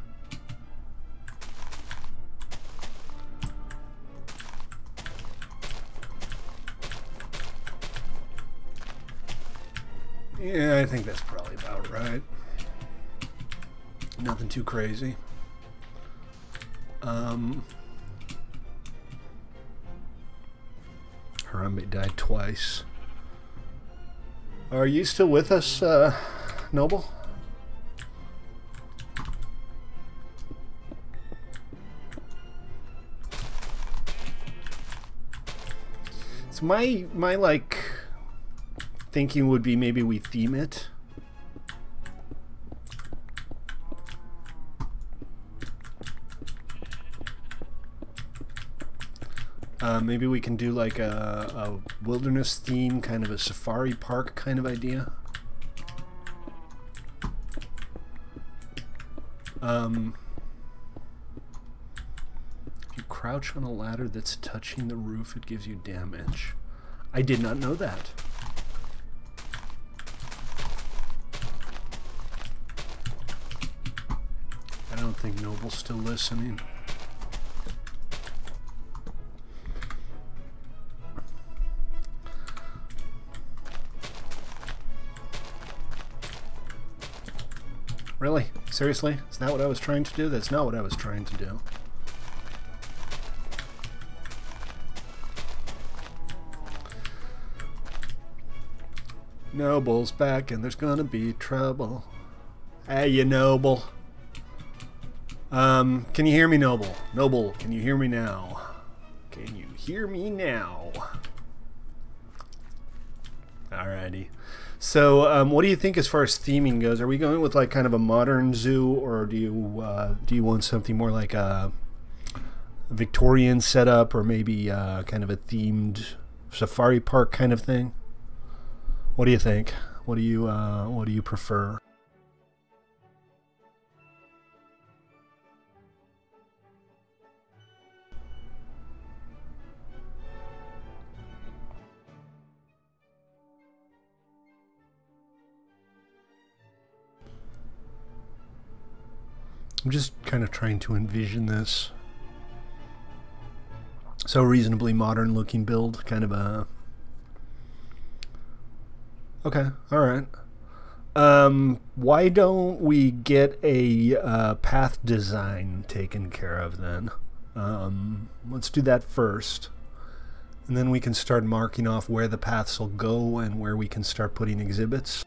A: Yeah, I think that's probably about right. Nothing too crazy. Harambe died twice. Are you still with us, Noble? So my like thinking would be maybe we theme it. Maybe we can do like a wilderness theme, kind of a safari park kind of idea. If you crouch on a ladder that's touching the roof, it gives you damage. I did not know that. I don't think Noble's still listening. Really? Seriously? Is that what I was trying to do? That's not what I was trying to do. Noble's back and there's gonna be trouble. Hey, you Noble. Can you hear me, Noble? Noble, can you hear me now? Can you hear me now? Alrighty. So, what do you think as far as theming goes? Are we going with like kind of a modern zoo, or do you want something more like a Victorian setup, or maybe kind of a themed safari park kind of thing? What do you think? What do you prefer? I'm just kind of trying to envision this. So reasonably modern looking build, kind of a... Okay, alright. Why don't we get a path design taken care of then? Let's do that first. And then we can start marking off where the paths will go and where we can start putting exhibits.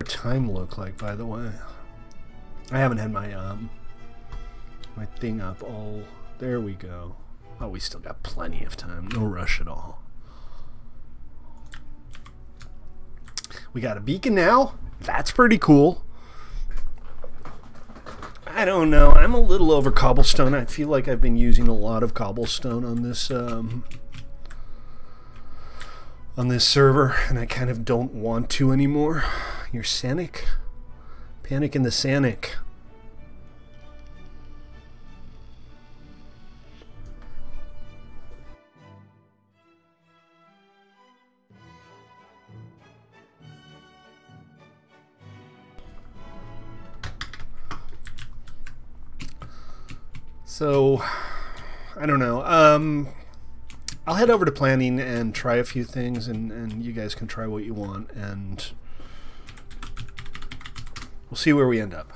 A: time look like, by the way? I haven't had my my thing up all. There we go. Oh, we still got plenty of time. No rush at all. We got a beacon now. That's pretty cool. I don't know. I'm a little over cobblestone. I feel like I've been using a lot of cobblestone on this server, and I kind of don't want to anymore. You're Sanic? Panic in the Sanic. So, I don't know. I'll head over to planning and try a few things, and you guys can try what you want, and we'll see where we end up.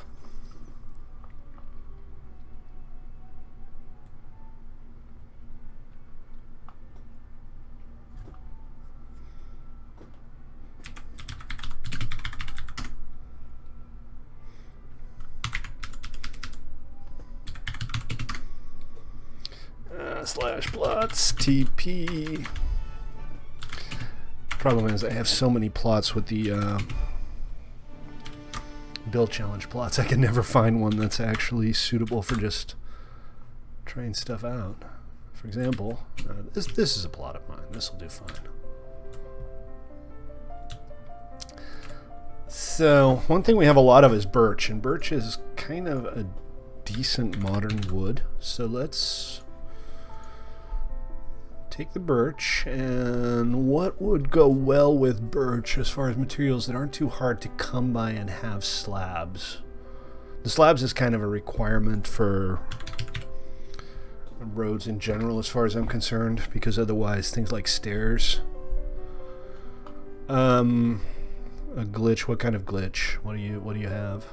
A: Slash plots TP. Problem is I have so many plots with the build challenge plots, I can never find one that's actually suitable for just trying stuff out. For example, this is a plot of mine. This will do fine. So one thing we have a lot of is birch, and birch is kind of a decent modern wood. So let's take the birch, and what would go well with birch as far as materials that aren't too hard to come by and have slabs? The slabs is kind of a requirement for roads in general as far as I'm concerned, because otherwise things like stairs. A glitch, what kind of glitch? What do you have?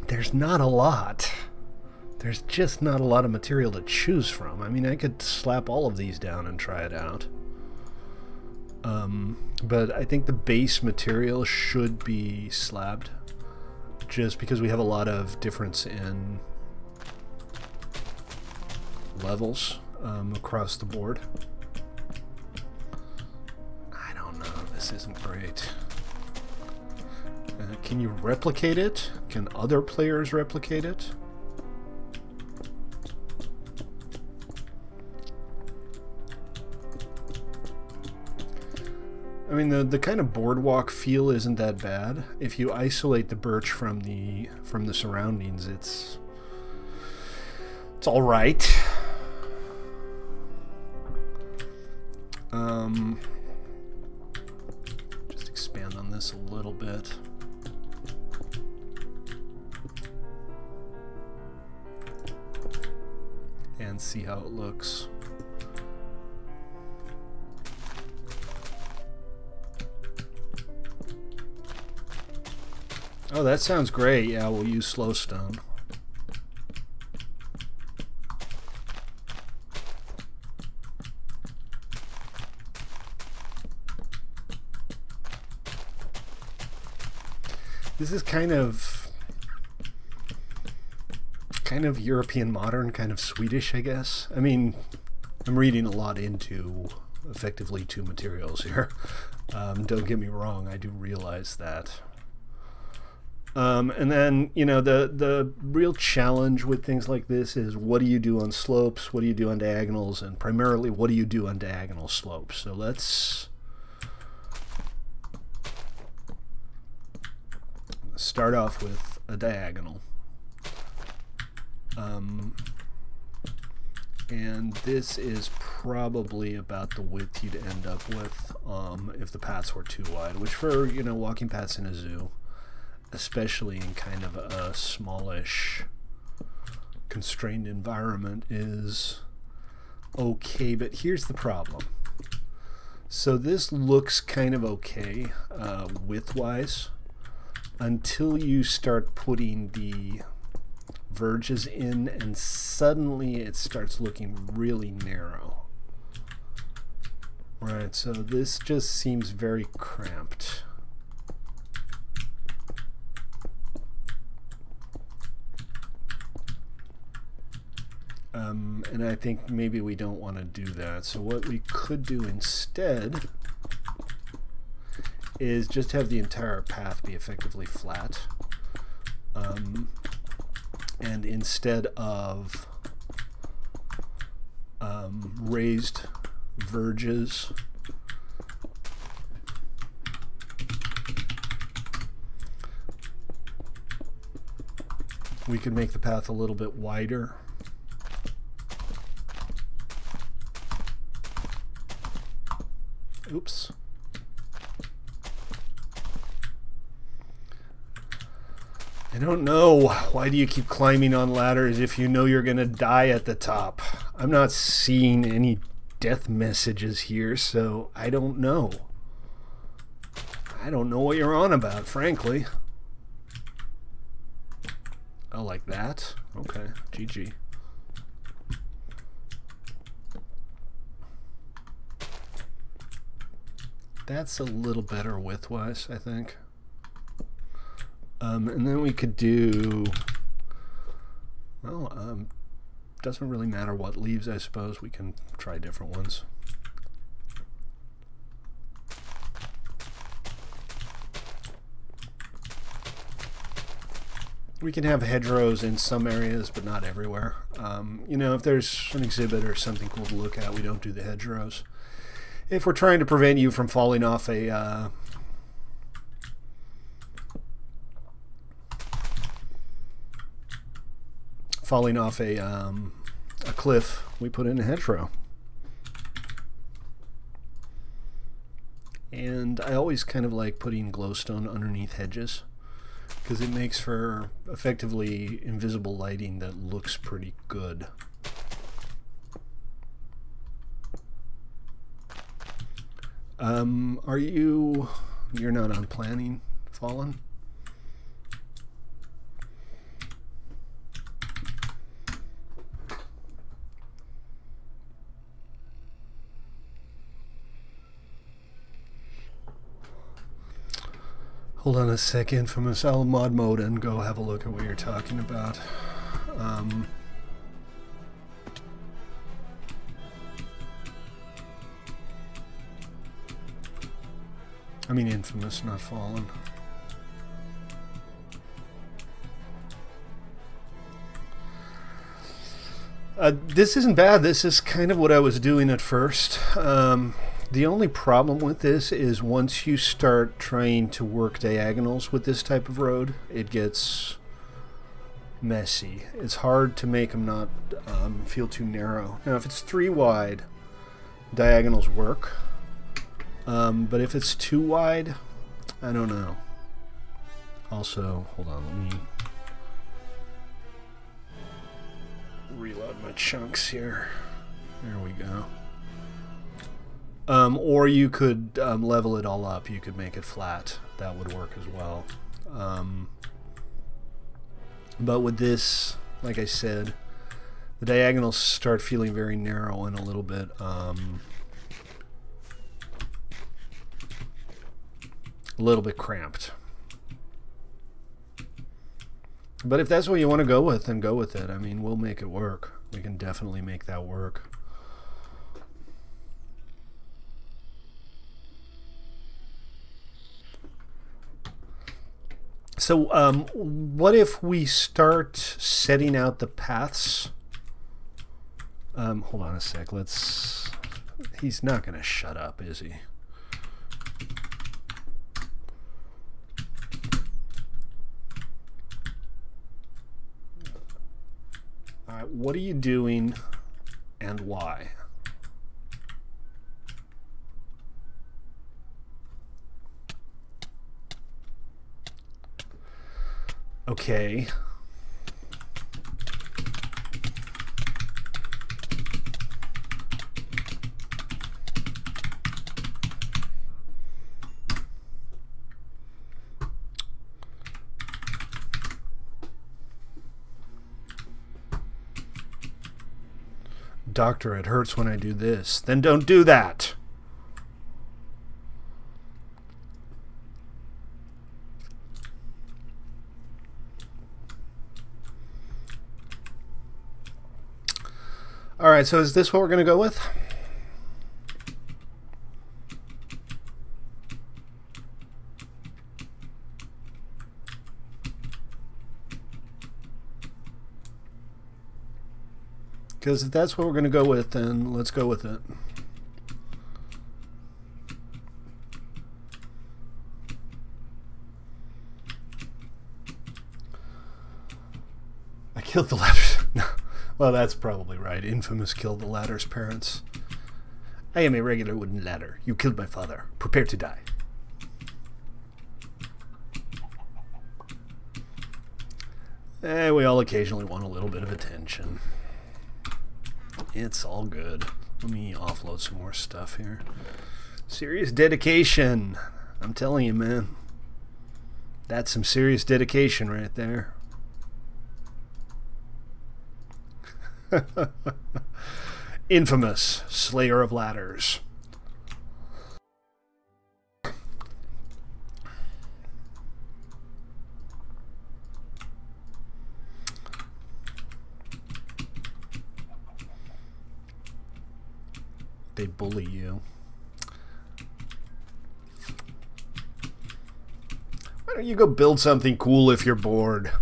A: There's not a lot. There's just not a lot of material to choose from. I mean, I could slap all of these down and try it out. But I think the base material should be slabbed, just because we have a lot of difference in levels across the board. I don't know. This isn't great. Can you replicate it? Can other players replicate it? I mean, the kind of boardwalk feel isn't that bad. If you isolate the birch from the surroundings, it's all right. Just expand on this a little bit. And see how it looks. Oh, that sounds great. Yeah, we'll use slow stone. This is kind of European modern, kind of Swedish, I guess. I mean, I'm reading a lot into effectively two materials here. Don't get me wrong, I do realize that. And then, you know, the real challenge with things like this is, what do you do on slopes, what do you do on diagonals, and primarily what do you do on diagonal slopes. So let's start off with a diagonal. And this is probably about the width you'd end up with if the paths were too wide, which for, you know, walking paths in a zoo, especially in kind of a smallish constrained environment, is okay. But here's the problem. So this looks kind of okay width-wise, until you start putting the verges in, and suddenly it starts looking really narrow. Right, so this just seems very cramped. And I think maybe we don't want to do that. So what we could do instead is just have the entire path be effectively flat. And instead of raised verges, we could make the path a little bit wider. Oops. I don't know. Why do you keep climbing on ladders if you know you're going to die at the top? I'm not seeing any death messages here, so I don't know. I don't know what you're on about, frankly. Oh, like that? Okay, GG. That's a little better width-wise, I think. And then we could do, well, doesn't really matter what leaves, I suppose. We can try different ones. We can have hedgerows in some areas, but not everywhere. You know, if there's an exhibit or something cool to look at, we don't do the hedgerows. If we're trying to prevent you from falling off a cliff, we put in a hedgerow. And I always kind of like putting glowstone underneath hedges, because it makes for effectively invisible lighting that looks pretty good. You're not on planning, Fallen? Hold on a second, Infamous. I'll mod mode and go have a look at what you're talking about. I mean Infamous, not Fallen. This isn't bad. This is kind of what I was doing at first. The only problem with this is once you start trying to work diagonals with this type of road, it gets messy. It's hard to make them not feel too narrow. Now, if it's 3 wide, diagonals work. But if it's 2 wide, I don't know. Also, hold on, let me reload my chunks here. There we go. Or you could level it all up. You could make it flat. That would work as well. But with this, like I said, the diagonals start feeling very narrow and a little bit cramped. But if that's what you want to go with, then go with it. I mean, we'll make it work. We can definitely make that work. So what if we start setting out the paths? Hold on a sec. He's not going to shut up, is he? All right, what are you doing and why? Okay. Doctor, it hurts when I do this. Then don't do that. Alright, so is this what we're going to go with? Because if that's what we're going to go with, then let's go with it. I killed the ladder's... No. Well, that's probably right. Infamous killed the ladder's parents. I am a regular wooden ladder. You killed my father. Prepare to die. We all occasionally want a little bit of attention. It's all good. Let me offload some more stuff here. Serious dedication. I'm telling you, man. That's some serious dedication right there. Infamous Slayer of Ladders. They bully you. Why don't you go build something cool if you're bored?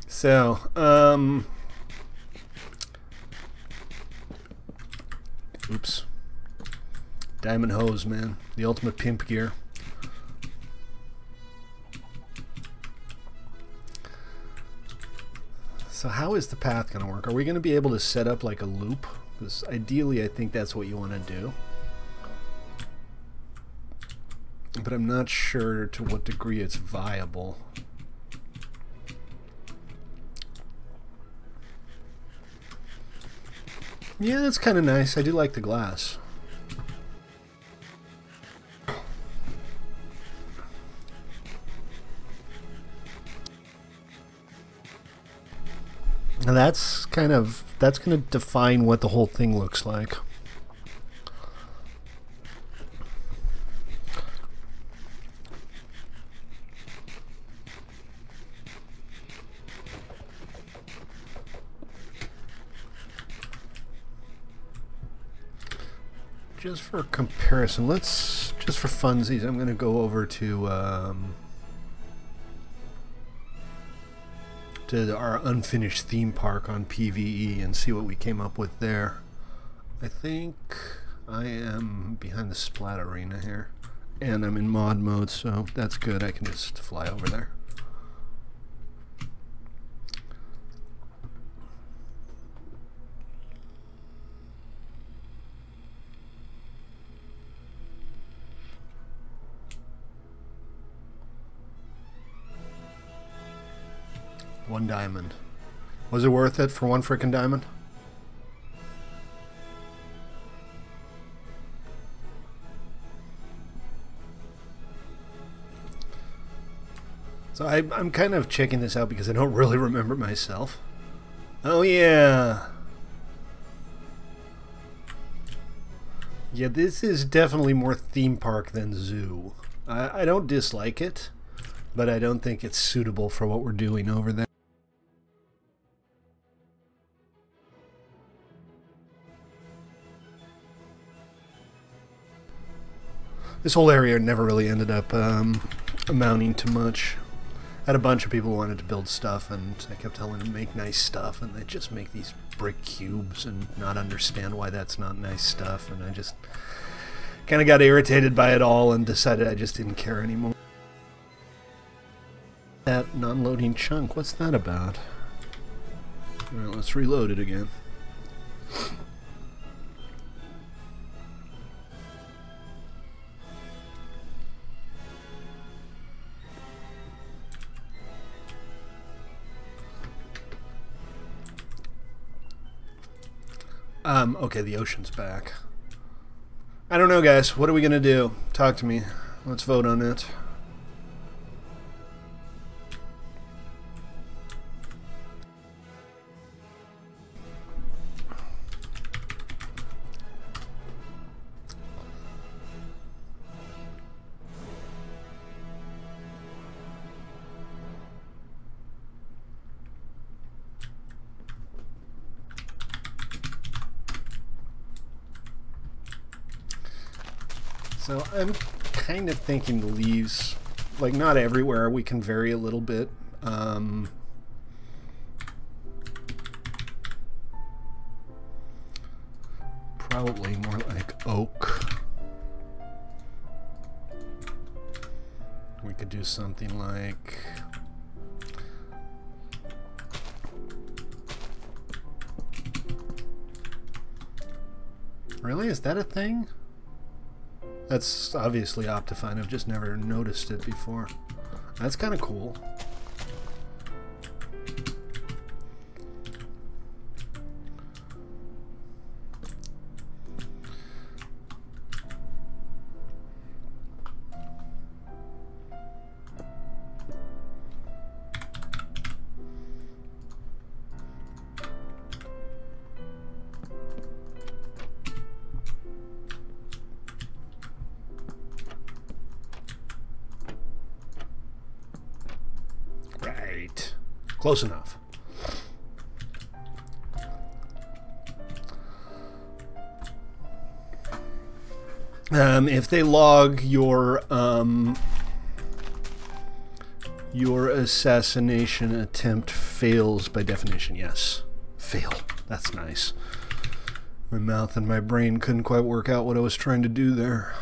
A: So, oops. Diamond hose, man. The ultimate pimp gear. So how is the path going to work? Are we going to be able to set up like a loop? Because ideally I think that's what you want to do. But I'm not sure to what degree it's viable. Yeah, that's kind of nice. I do like the glass. And that's going to define what the whole thing looks like. Just for comparison, just for funsies, I'm going to go over to our unfinished theme park on PvE and see what we came up with there. I think I am behind the splat arena here, and I'm in mod mode, so that's good. I can just fly over there. One diamond. Was it worth it for one frickin' diamond? So I'm kind of checking this out because I don't really remember myself. Oh yeah. Yeah, this is definitely more theme park than zoo. I don't dislike it, but I don't think it's suitable for what we're doing over there. This whole area never really ended up amounting to much. I had a bunch of people who wanted to build stuff, and I kept telling them make nice stuff, and they just make these brick cubes and not understand why that's not nice stuff, and I just kind of got irritated by it all and decided I just didn't care anymore. That non-loading chunk, what's that about? Alright, let's reload it again. Okay, the ocean's back. I don't know, guys. What are we gonna do? Talk to me. Let's vote on it. So I'm kind of thinking the leaves, like not everywhere, we can vary a little bit. Probably more like oak. We could do something like... Really? Is that a thing? That's obviously Optifine. I've just never noticed it before. That's kind of cool. Close enough. If they log your assassination attempt fails by definition, yes. Fail. That's nice. My mouth and my brain couldn't quite work out what I was trying to do there.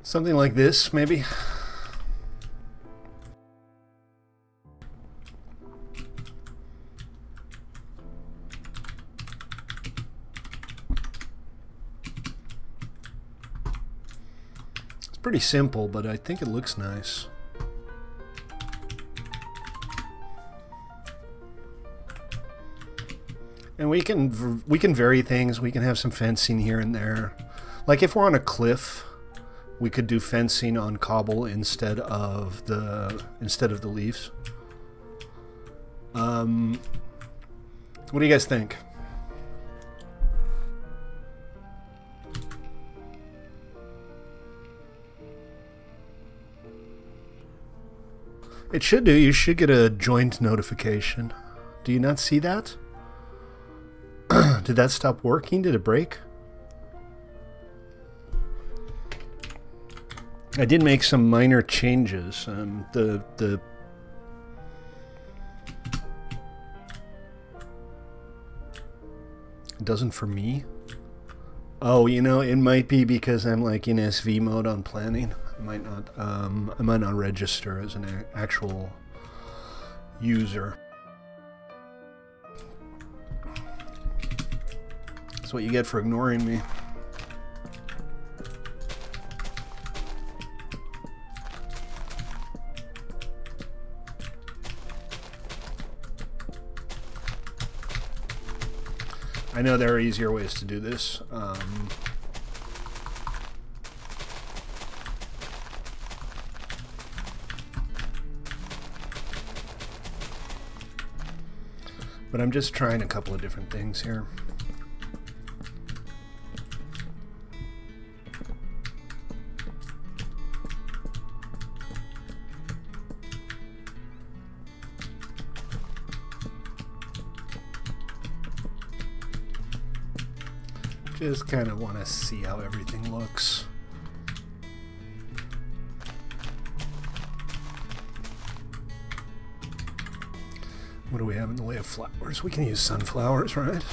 A: Something like this, maybe. It's pretty simple, but I think it looks nice. And we can vary things. We can have some fencing here and there. Like if we're on a cliff, we could do fencing on cobble instead of the leaves. What do you guys think? It should do. You should get a joint notification. Do you not see that? Did that stop working? Did it break? I did make some minor changes. It doesn't for me. Oh, you know, it might be because I'm like in SV mode on planning. I might not register as an actual user. That's what you get for ignoring me. I know there are easier ways to do this. But I'm just trying a couple of different things here. Just kind of want to see how everything looks. What do we have in the way of flowers? We can use sunflowers, right?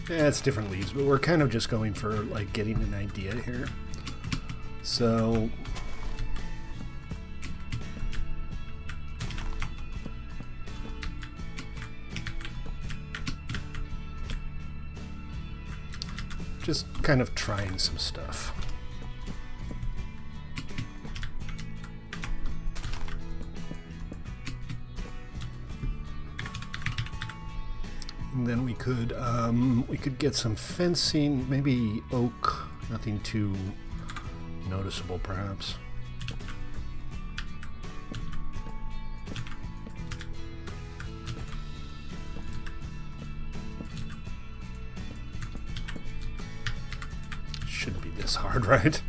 A: Yeah, it's different leaves, but we're kind of just going for, like, getting an idea here. So... just kind of trying some stuff. And then we could get some fencing, maybe oak, nothing too noticeable perhaps. Shouldn't be this hard, right?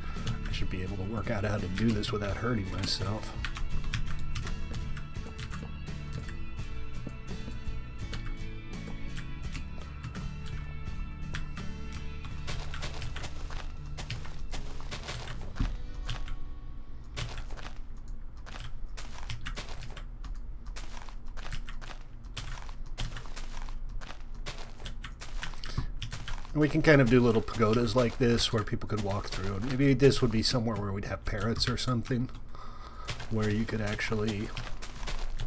A: I should be able to work out how to do this without hurting myself. And we can kind of do little pagodas like this where people could walk through. And maybe this would be somewhere where we'd have parrots or something, where you could actually,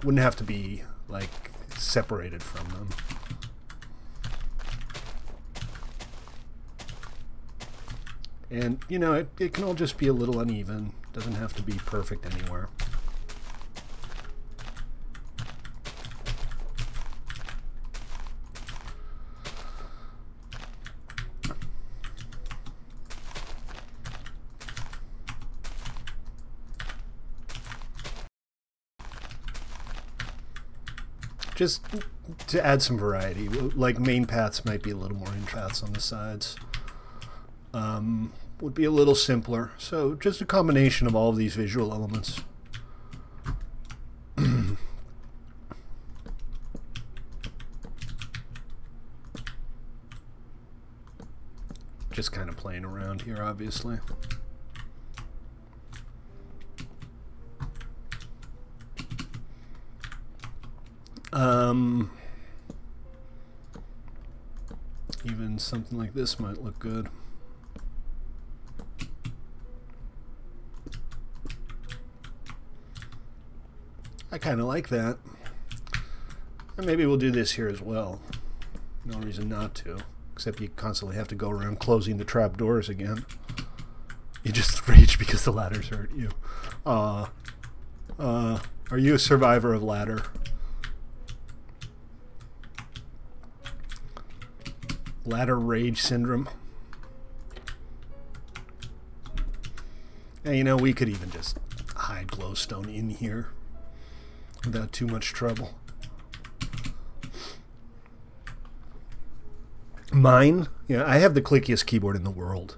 A: wouldn't have to be like separated from them. And you know, it can all just be a little uneven. Doesn't have to be perfect anywhere. Just to add some variety, like main paths might be a little more in paths on the sides. Would be a little simpler. So just a combination of all of these visual elements. Just kind of playing around here, obviously. Even something like this might look good. I kind of like that. And maybe we'll do this here as well. No reason not to. Except you constantly have to go around closing the trap doors again. You just rage because the ladders hurt you. Are you a survivor of ladder? Ladder rage syndrome. And you know, we could even just hide glowstone in here without too much trouble. Mine, yeah, I have the clickiest keyboard in the world.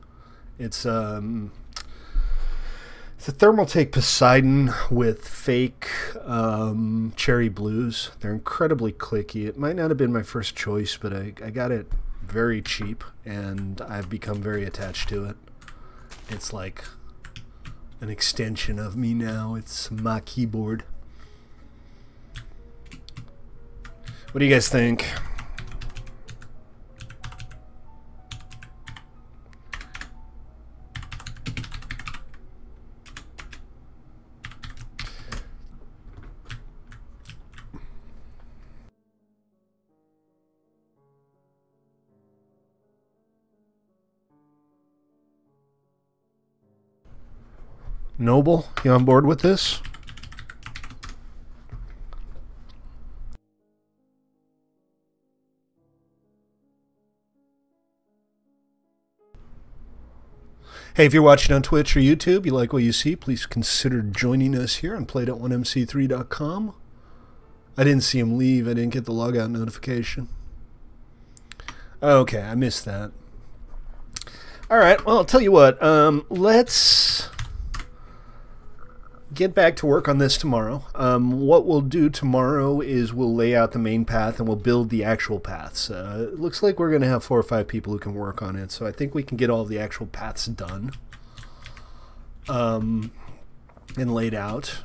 A: It's a Thermaltake Poseidon with fake cherry blues. They're incredibly clicky. It might not have been my first choice, but I got it very cheap, and I've become very attached to it. It's like an extension of me now. It's my keyboard. What do you guys think? Noble, you on board with this? Hey, if you're watching on Twitch or YouTube, you like what you see, please consider joining us here on play.1mc3.com. I didn't see him leave. I didn't get the logout notification. Okay, I missed that. All right, well, I'll tell you what. Let's get back to work on this tomorrow. What we'll do tomorrow is we'll lay out the main path and we'll build the actual paths. It looks like we're going to have 4 or 5 people who can work on it, so I think we can get all the actual paths done and laid out.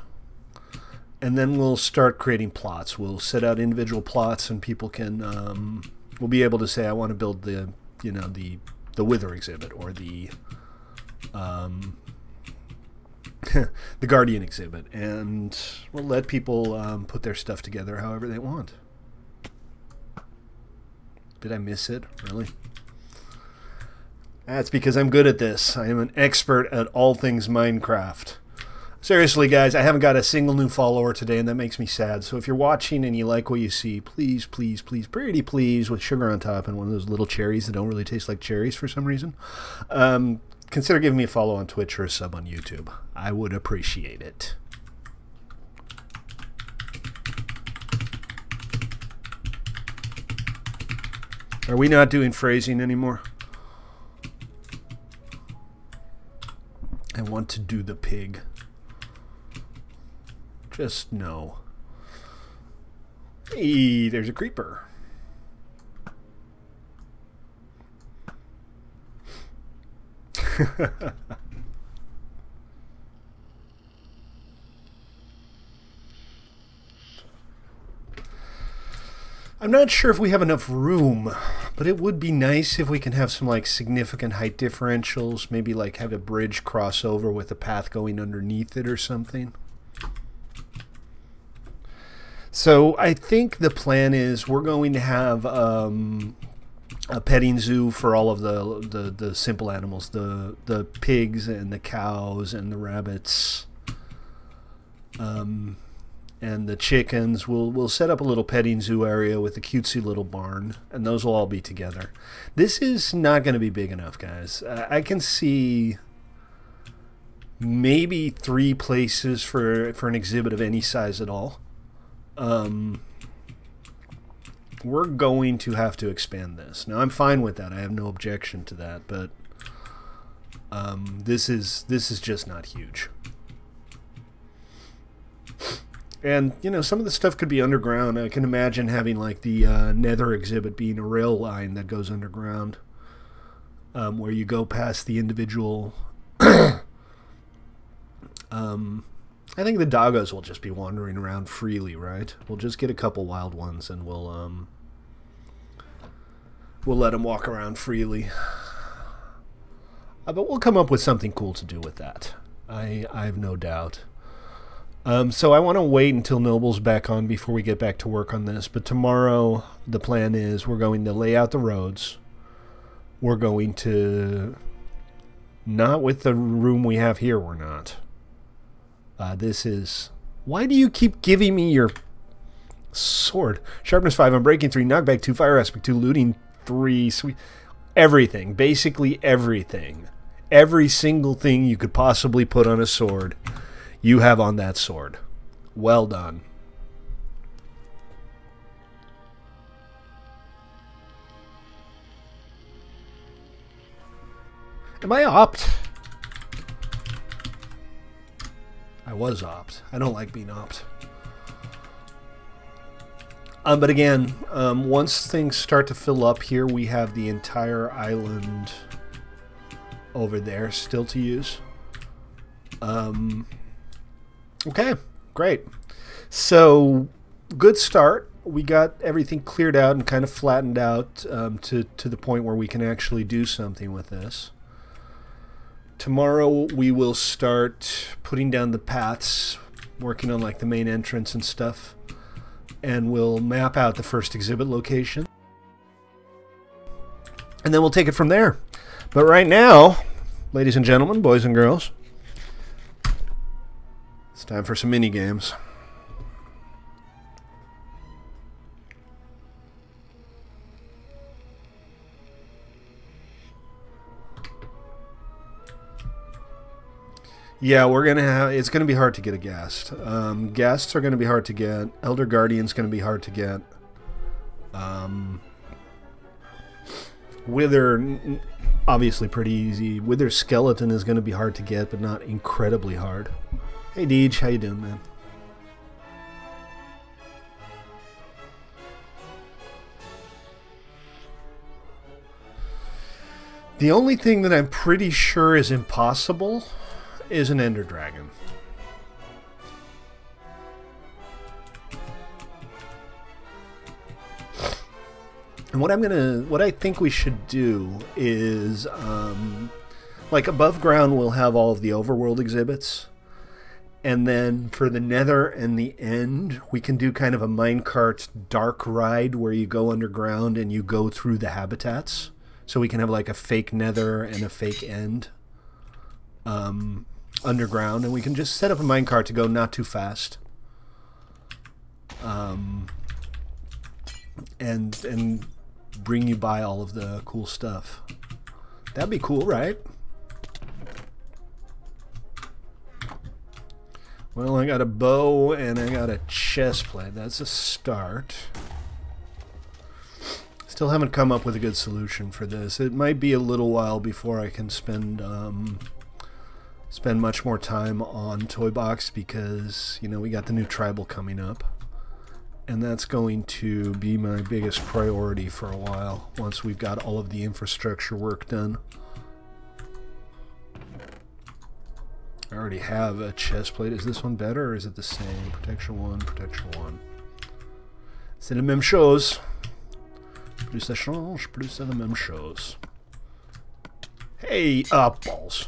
A: And then we'll start creating plots. We'll set out individual plots, and people can we'll be able to say, I want to build the the Wither exhibit or the the Guardian exhibit, and we'll let people put their stuff together however they want. Did I miss it? Really? That's because I'm good at this. I am an expert at all things Minecraft. Seriously, guys, I haven't got a single new follower today, and that makes me sad. So if you're watching and you like what you see, please, please, please, pretty please, with sugar on top and one of those little cherries that don't really taste like cherries for some reason, consider giving me a follow on Twitch or a sub on YouTube. I would appreciate it. Are we not doing phrasing anymore? I want to do the pig. Just no. Hey, there's a creeper. I'm not sure if we have enough room, but it would be nice if we can have some like significant height differentials, maybe like have a bridge cross over with a path going underneath it or something. So I think the plan is we're going to have a petting zoo for all of the simple animals, the pigs and the cows and the rabbits, and the chickens. We'll set up a little petting zoo area with a cutesy little barn, and those will all be together. This is not going to be big enough, guys. I can see maybe 3 places for an exhibit of any size at all. We're going to have to expand this. Now I'm fine with that. I have no objection to that, but this is just not huge. And you know, some of the stuff could be underground. I can imagine having like the Nether exhibit being a rail line that goes underground, where you go past the individual. I think the doggos will just be wandering around freely, right? We'll just get a couple wild ones and we'll let them walk around freely. But we'll come up with something cool to do with that. I have no doubt. So I want to wait until Noble's back on before we get back to work on this. But tomorrow the plan is we're going to lay out the roads. We're going to... Not with the room we have here, we're not. This is... Why do you keep giving me your sword? Sharpness 5, I'm breaking 3, knockback 2, fire aspect 2, looting 3, sweet... Everything. Basically everything. Every single thing you could possibly put on a sword, you have on that sword. Well done. Am I opt? I was opt. I don't like being opt. But again, once things start to fill up here, we have the entire island over there still to use. Okay, great. So, good start. We got everything cleared out and kind of flattened out to the point where we can actually do something with this. Tomorrow we will start putting down the paths, working on like the main entrance and stuff, and we'll map out the first exhibit location, and then we'll take it from there. But right now, ladies and gentlemen, boys and girls, it's time for some mini games. Yeah, we're gonna have. It's gonna be hard to get a guest. Guests are gonna be hard to get. Elder Guardian's gonna be hard to get. Wither, obviously pretty easy. Wither Skeleton is gonna be hard to get, but not incredibly hard. Hey Deej, how you doing, man? The only thing that I'm pretty sure is impossible is an Ender Dragon. And what I think we should do is, like above ground we'll have all of the overworld exhibits. And then for the nether and the end, we can do kind of a minecart dark ride where you go underground and you go through the habitats. So we can have like a fake nether and a fake end underground. And we can just set up a minecart to go not too fast. And bring you by all of the cool stuff. That'd be cool, right? Well, I got a bow and I got a chest plate. That's a start. Still haven't come up with a good solution for this. It might be a little while before I can spend much more time on ToyBox because, you know, we got the new tribal coming up. And that's going to be my biggest priority for a while, once we've got all of the infrastructure work done. I already have a chest plate. Is this one better or is it the same? Protection 1, protection 1. C'est la même chose. Plus ça change, plus c'est la même chose. Hey, balls.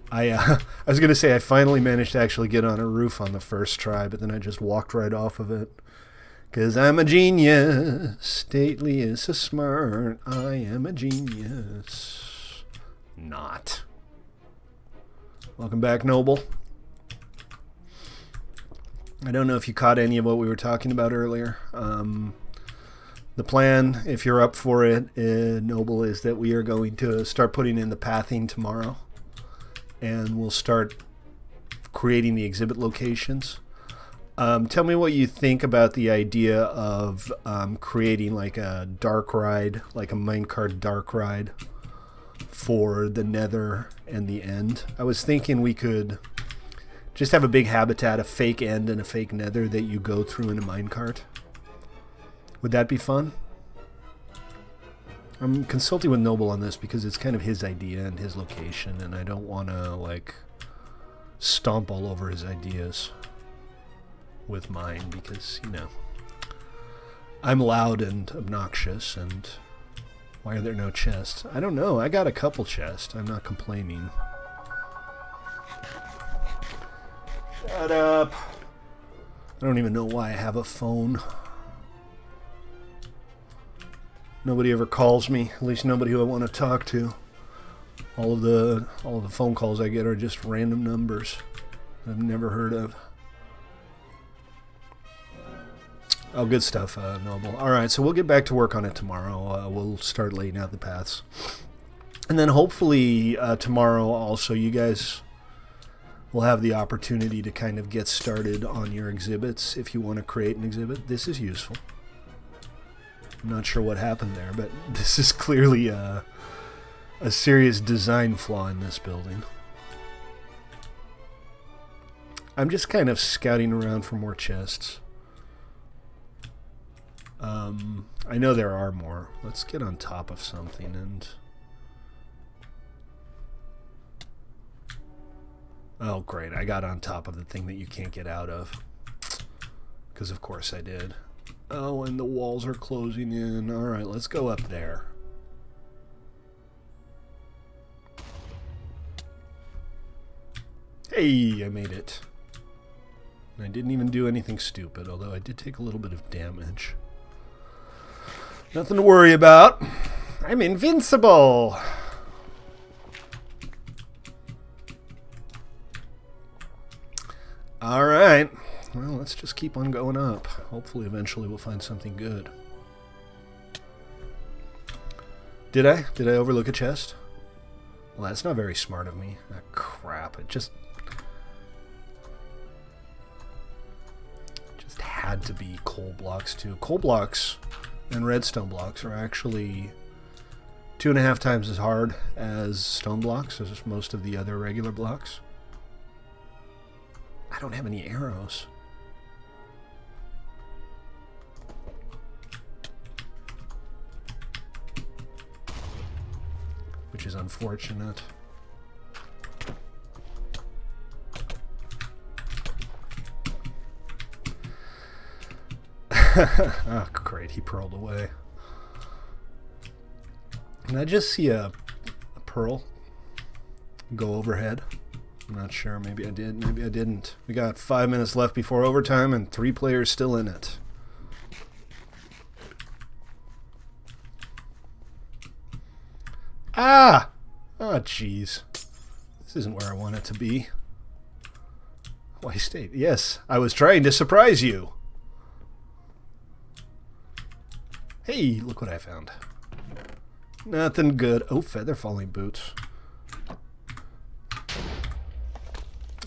A: I was going to say I finally managed to actually get on a roof on the first try, but then I just walked right off of it. Because I'm a genius. Stately is so smart. I am a genius. Not. Welcome back, Noble. I don't know if you caught any of what we were talking about earlier. The plan, if you're up for it, Noble, is that we are going to start putting in the pathing tomorrow. And we'll start creating the exhibit locations. Tell me what you think about the idea of creating like a dark ride, like a minecart dark ride for the nether and the end. I was thinking we could just have a big habitat, a fake end and a fake nether that you go through in a minecart. Would that be fun? I'm consulting with Noble on this because it's kind of his idea and his location, and I don't want to, like, stomp all over his ideas with mine because, you know, I'm loud and obnoxious, and why are there no chests? I don't know. I got a couple chests. I'm not complaining. Shut up. I don't even know why I have a phone. Nobody ever calls me, at least nobody who I want to talk to. All of the phone calls I get are just random numbers I've never heard of. Oh, good stuff, Noble. Alright, so we'll get back to work on it tomorrow. We'll start laying out the paths. And then hopefully tomorrow also you guys will have the opportunity to kind of get started on your exhibits if you want to create an exhibit. This is useful. I'm not sure what happened there, but this is clearly a serious design flaw in this building. I'm just kind of scouting around for more chests. I know there are more. Let's get on top of something and... Oh, great. I got on top of the thing that you can't get out of. Because of course I did. Oh, and the walls are closing in. Alright, let's go up there. Hey, I made it. And I didn't even do anything stupid, although I did take a little bit of damage. Nothing to worry about. I'm invincible! Alright. Well, let's just keep on going up. Hopefully, eventually we'll find something good. Did I? Did I overlook a chest? Well, that's not very smart of me. Ah, crap. It just had to be coal blocks, too. Coal blocks and redstone blocks are actually 2.5 times as hard as stone blocks, as most of the other regular blocks. I don't have any arrows. Which is unfortunate. Oh, great, he pearled away. Did I just see a pearl go overhead? I'm not sure. Maybe I did, maybe I didn't. We got 5 minutes left before overtime and 3 players still in it. Ah! Oh, jeez. This isn't where I want it to be. Why state? Yes, I was trying to surprise you. Hey, look what I found. Nothing good. Oh, feather falling boots.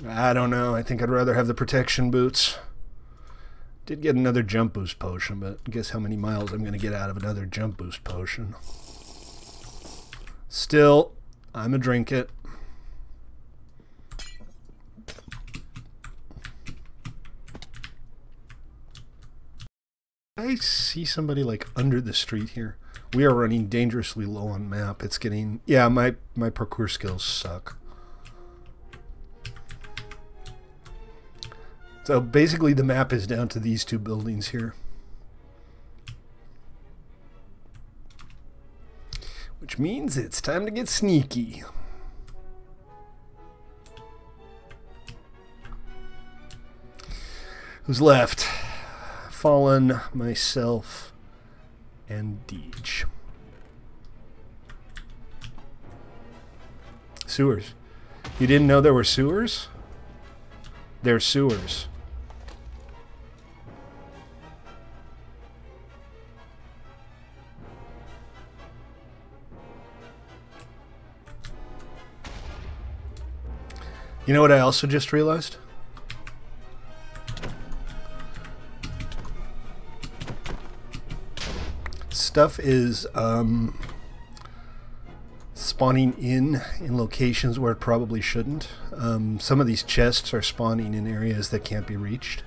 A: I don't know. I think I'd rather have the protection boots. Did get another jump boost potion, but guess how many miles I'm going to get out of another jump boost potion. Still, I'm a drink it. I see somebody like under the street here. We are running dangerously low on map. It's getting... Yeah, my parkour skills suck. So basically the map is down to these 2 buildings here. Which means it's time to get sneaky. Who's left? Fallen, myself, and Deej. Sewers. You didn't know there were sewers? They're sewers. You know what I also just realized? Stuff is spawning in locations where it probably shouldn't. Some of these chests are spawning in areas that can't be reached.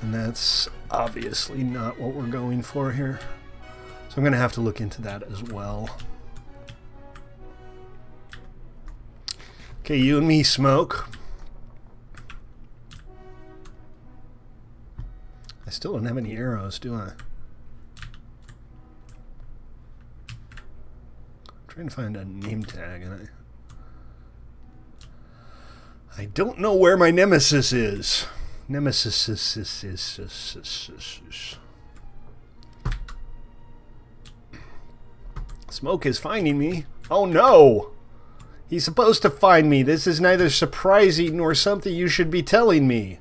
A: And that's obviously not what we're going for here. So I'm going to have to look into that as well. Okay, you and me smoke. I still don't have any arrows, do I? I'm trying to find a name tag, and I don't know where my nemesis is. Nemesis is. Smoke is finding me. Oh no! He's supposed to find me. This is neither surprising nor something you should be telling me.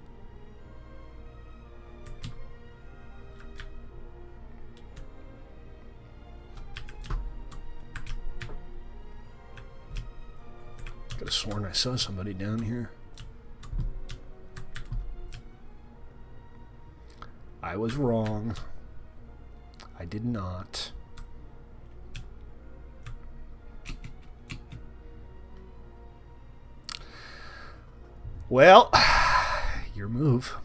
A: Could have sworn I saw somebody down here. I was wrong. I did not. Well, your move.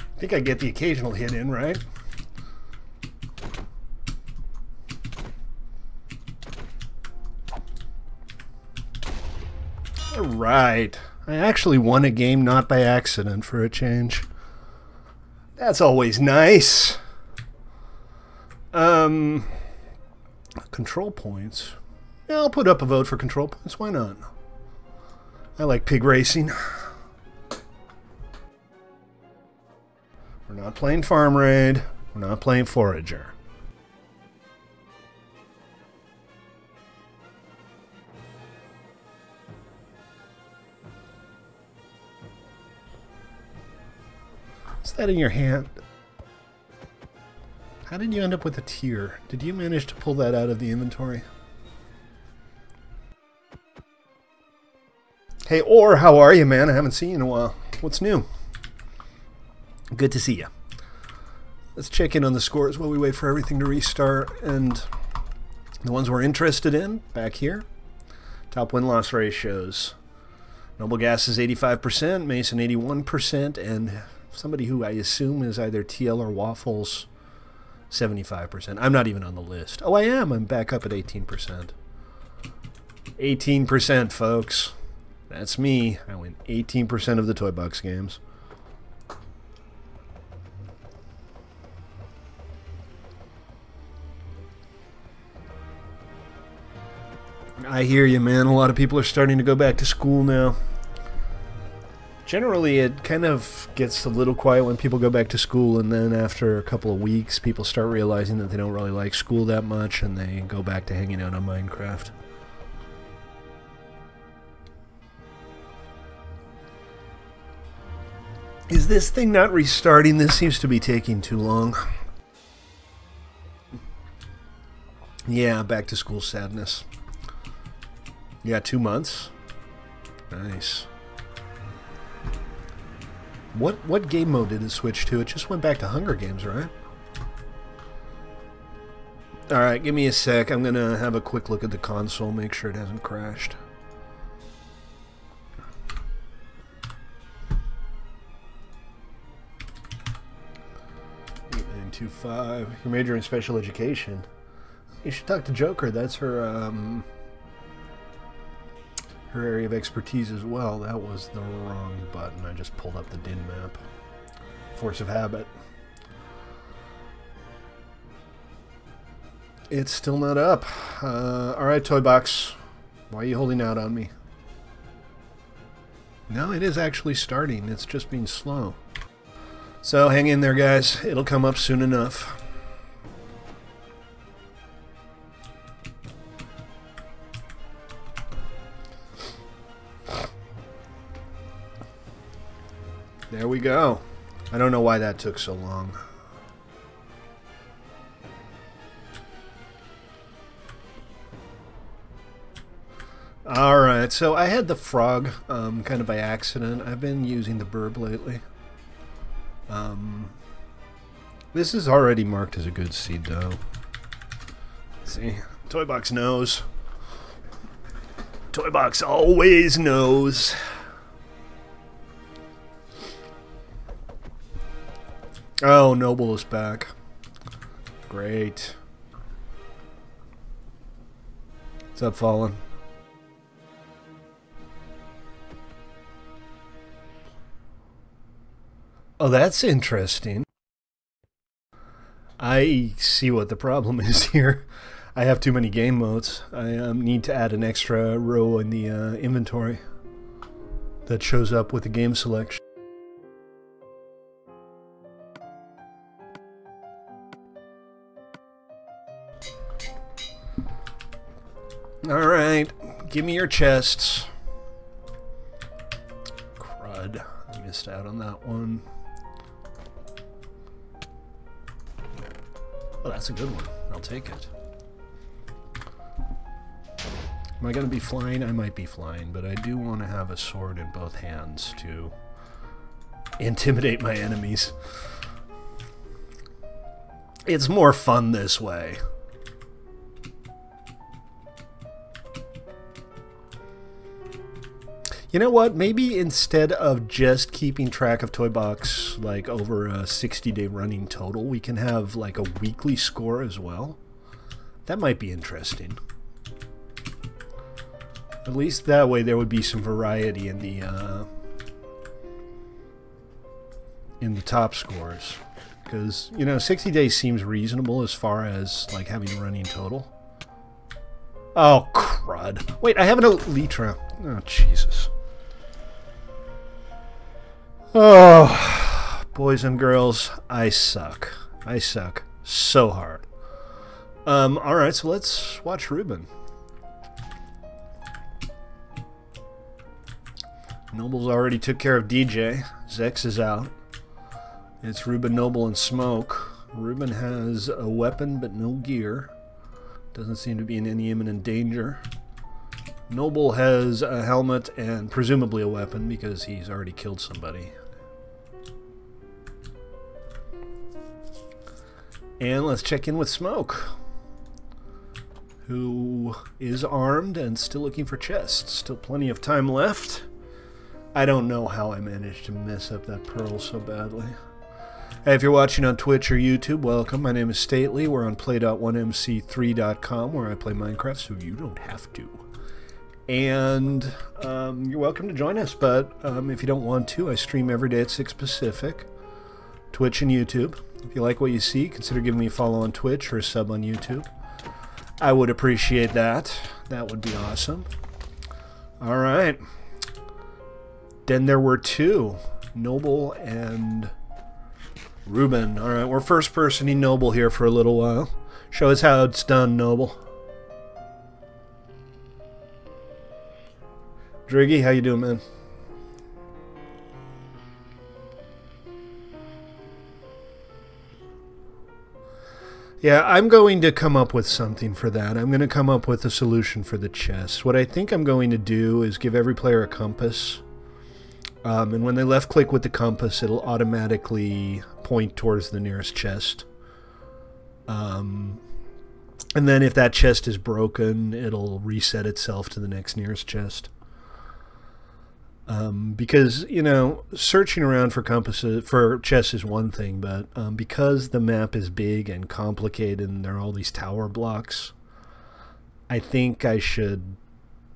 A: I think I get the occasional hit in, right? Alright. I actually won a game not by accident for a change. That's always nice. Control points. Yeah, I'll put up a vote for control points. Why not? I like pig racing. We're not playing Farm Raid. We're not playing Forager. What's that in your hand? How did you end up with a tear? Did you manage to pull that out of the inventory? Hey, or how are you, man? I haven't seen you in a while. What's new? Good to see you. Let's check in on the scores while we wait for everything to restart. And the ones we're interested in, back here. Top win-loss ratios. Noble Gas is 85%, Mason 81%, and somebody who I assume is either TL or Waffles, 75%. I'm not even on the list. Oh, I am. I'm back up at 18%. 18%, folks. That's me. I win 18% of the ToyBox games. I hear you, man. A lot of people are starting to go back to school now. Generally, it kind of gets a little quiet when people go back to school, and then after a couple of weeks, people start realizing that they don't really like school that much, and they go back to hanging out on Minecraft. Is this thing not restarting? This seems to be taking too long. Yeah, back to school sadness. You got 2 months? Nice. What game mode did it switch to? It just went back to Hunger Games, right? Alright, give me a sec. I'm gonna have a quick look at the console, make sure it hasn't crashed. 8925. Your major in special education. You should talk to Joker. That's her her area of expertise as well. That was the wrong button. I just pulled up the DIN map. Force of habit. It's still not up. Alright, ToyBox. Why are you holding out on me? No, it is actually starting. It's just being slow. So hang in there, guys. It'll come up soon enough. There we go. I don't know why that took so long. Alright, so I had the frog kind of by accident. I've been using the burb lately. This is already marked as a good seed, though. See? ToyBox knows. ToyBox always knows. Oh, Noble is back. Great. What's up, Fallen? Oh, that's interesting. I see what the problem is here. I have too many game modes. I need to add an extra row in the inventory that shows up with the game selection. Alright, give me your chests. Crud, I missed out on that one. Oh, that's a good one. I'll take it. Am I going to be flying? I might be flying, but I do want to have a sword in both hands to intimidate my enemies. It's more fun this way. You know what? Maybe instead of just keeping track of ToyBox like over a 60-day running total, we can have like a weekly score as well. That might be interesting. At least that way there would be some variety in the top scores. Because, you know, 60 days seems reasonable as far as like having a running total. Oh, crud. Wait, I have an Elytra. Oh, Jesus. Oh, boys and girls, I suck. I suck so hard. Alright, so let's watch Ruben. Noble's already took care of DJ. Zex is out. It's Ruben, Noble, and Smoke. Ruben has a weapon but no gear. Doesn't seem to be in any imminent danger. Noble has a helmet and presumably a weapon because he's already killed somebody. And let's check in with Smoke, who is armed and still looking for chests. Still plenty of time left. I don't know how I managed to mess up that pearl so badly. Hey, if you're watching on Twitch or YouTube, welcome. My name is Stately. We're on play.1mc3.com where I play Minecraft, so you don't have to. And you're welcome to join us, but if you don't want to, I stream every day at 6 Pacific, Twitch and YouTube. If you like what you see, consider giving me a follow on Twitch or a sub on YouTube. I would appreciate that. That would be awesome. All right. Then there were two, Noble and Ruben. All right, we're first-personing Noble here for a little while. Show us how it's done, Noble. Driggy, how you doing, man? Yeah, I'm going to come up with something for that. I'm going to come up with a solution for the chest. What I think I'm going to do is give every player a compass. And when they left-click with the compass, it'll automatically point towards the nearest chest. And then if that chest is broken, it'll reset itself to the next nearest chest. Because, you know, searching around for compasses, for chests is one thing, but because the map is big and complicated and there are all these tower blocks, I think I should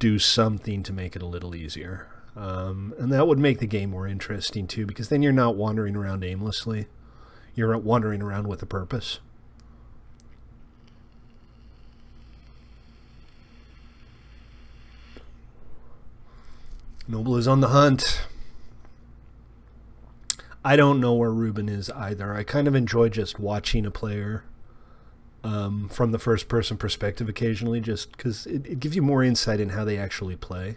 A: do something to make it a little easier. And that would make the game more interesting too, because then you're not wandering around aimlessly. You're wandering around with a purpose. Noble is on the hunt. I don't know where Ruben is either. I kind of enjoy just watching a player from the first-person perspective occasionally, just because it gives you more insight in how they actually play.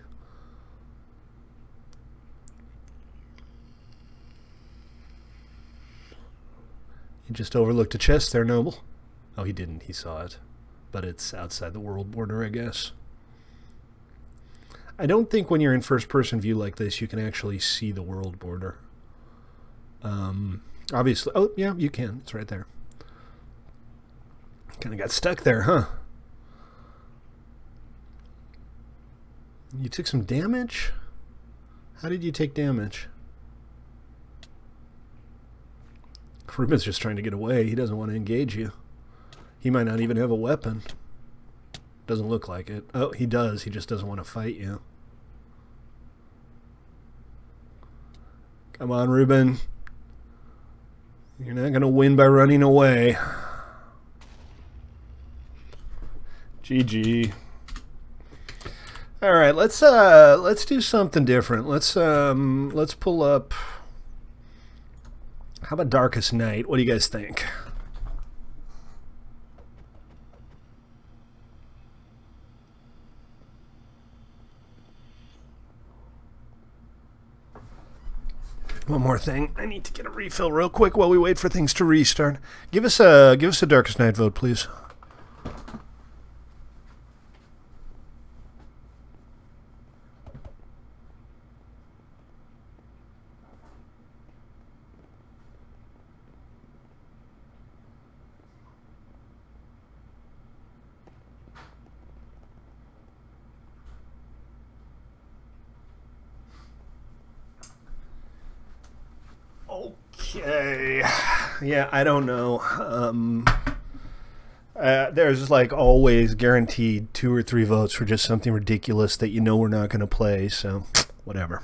A: You just overlooked a chest there, Noble. Oh, he didn't. He saw it. But it's outside the world border, I guess. I don't think when you're in first-person view like this, you can actually see the world border. Obviously... Oh, yeah, you can. It's right there. Kind of got stuck there, huh? You took some damage? How did you take damage? Ruben's just trying to get away. He doesn't want to engage you. He might not even have a weapon. Doesn't look like it. Oh, he does. He just doesn't want to fight you. Come on, Ruben. You're not going to win by running away. GG. All right, let's do something different. Let's pull up. How about Darkest Night? What do you guys think? One more thing. I need to get a refill real quick while we wait for things to restart. Give us a Darkest Night vote, please. Okay. Yeah, I don't know. There's like always guaranteed 2 or 3 votes for just something ridiculous that you know we're not going to play, so whatever.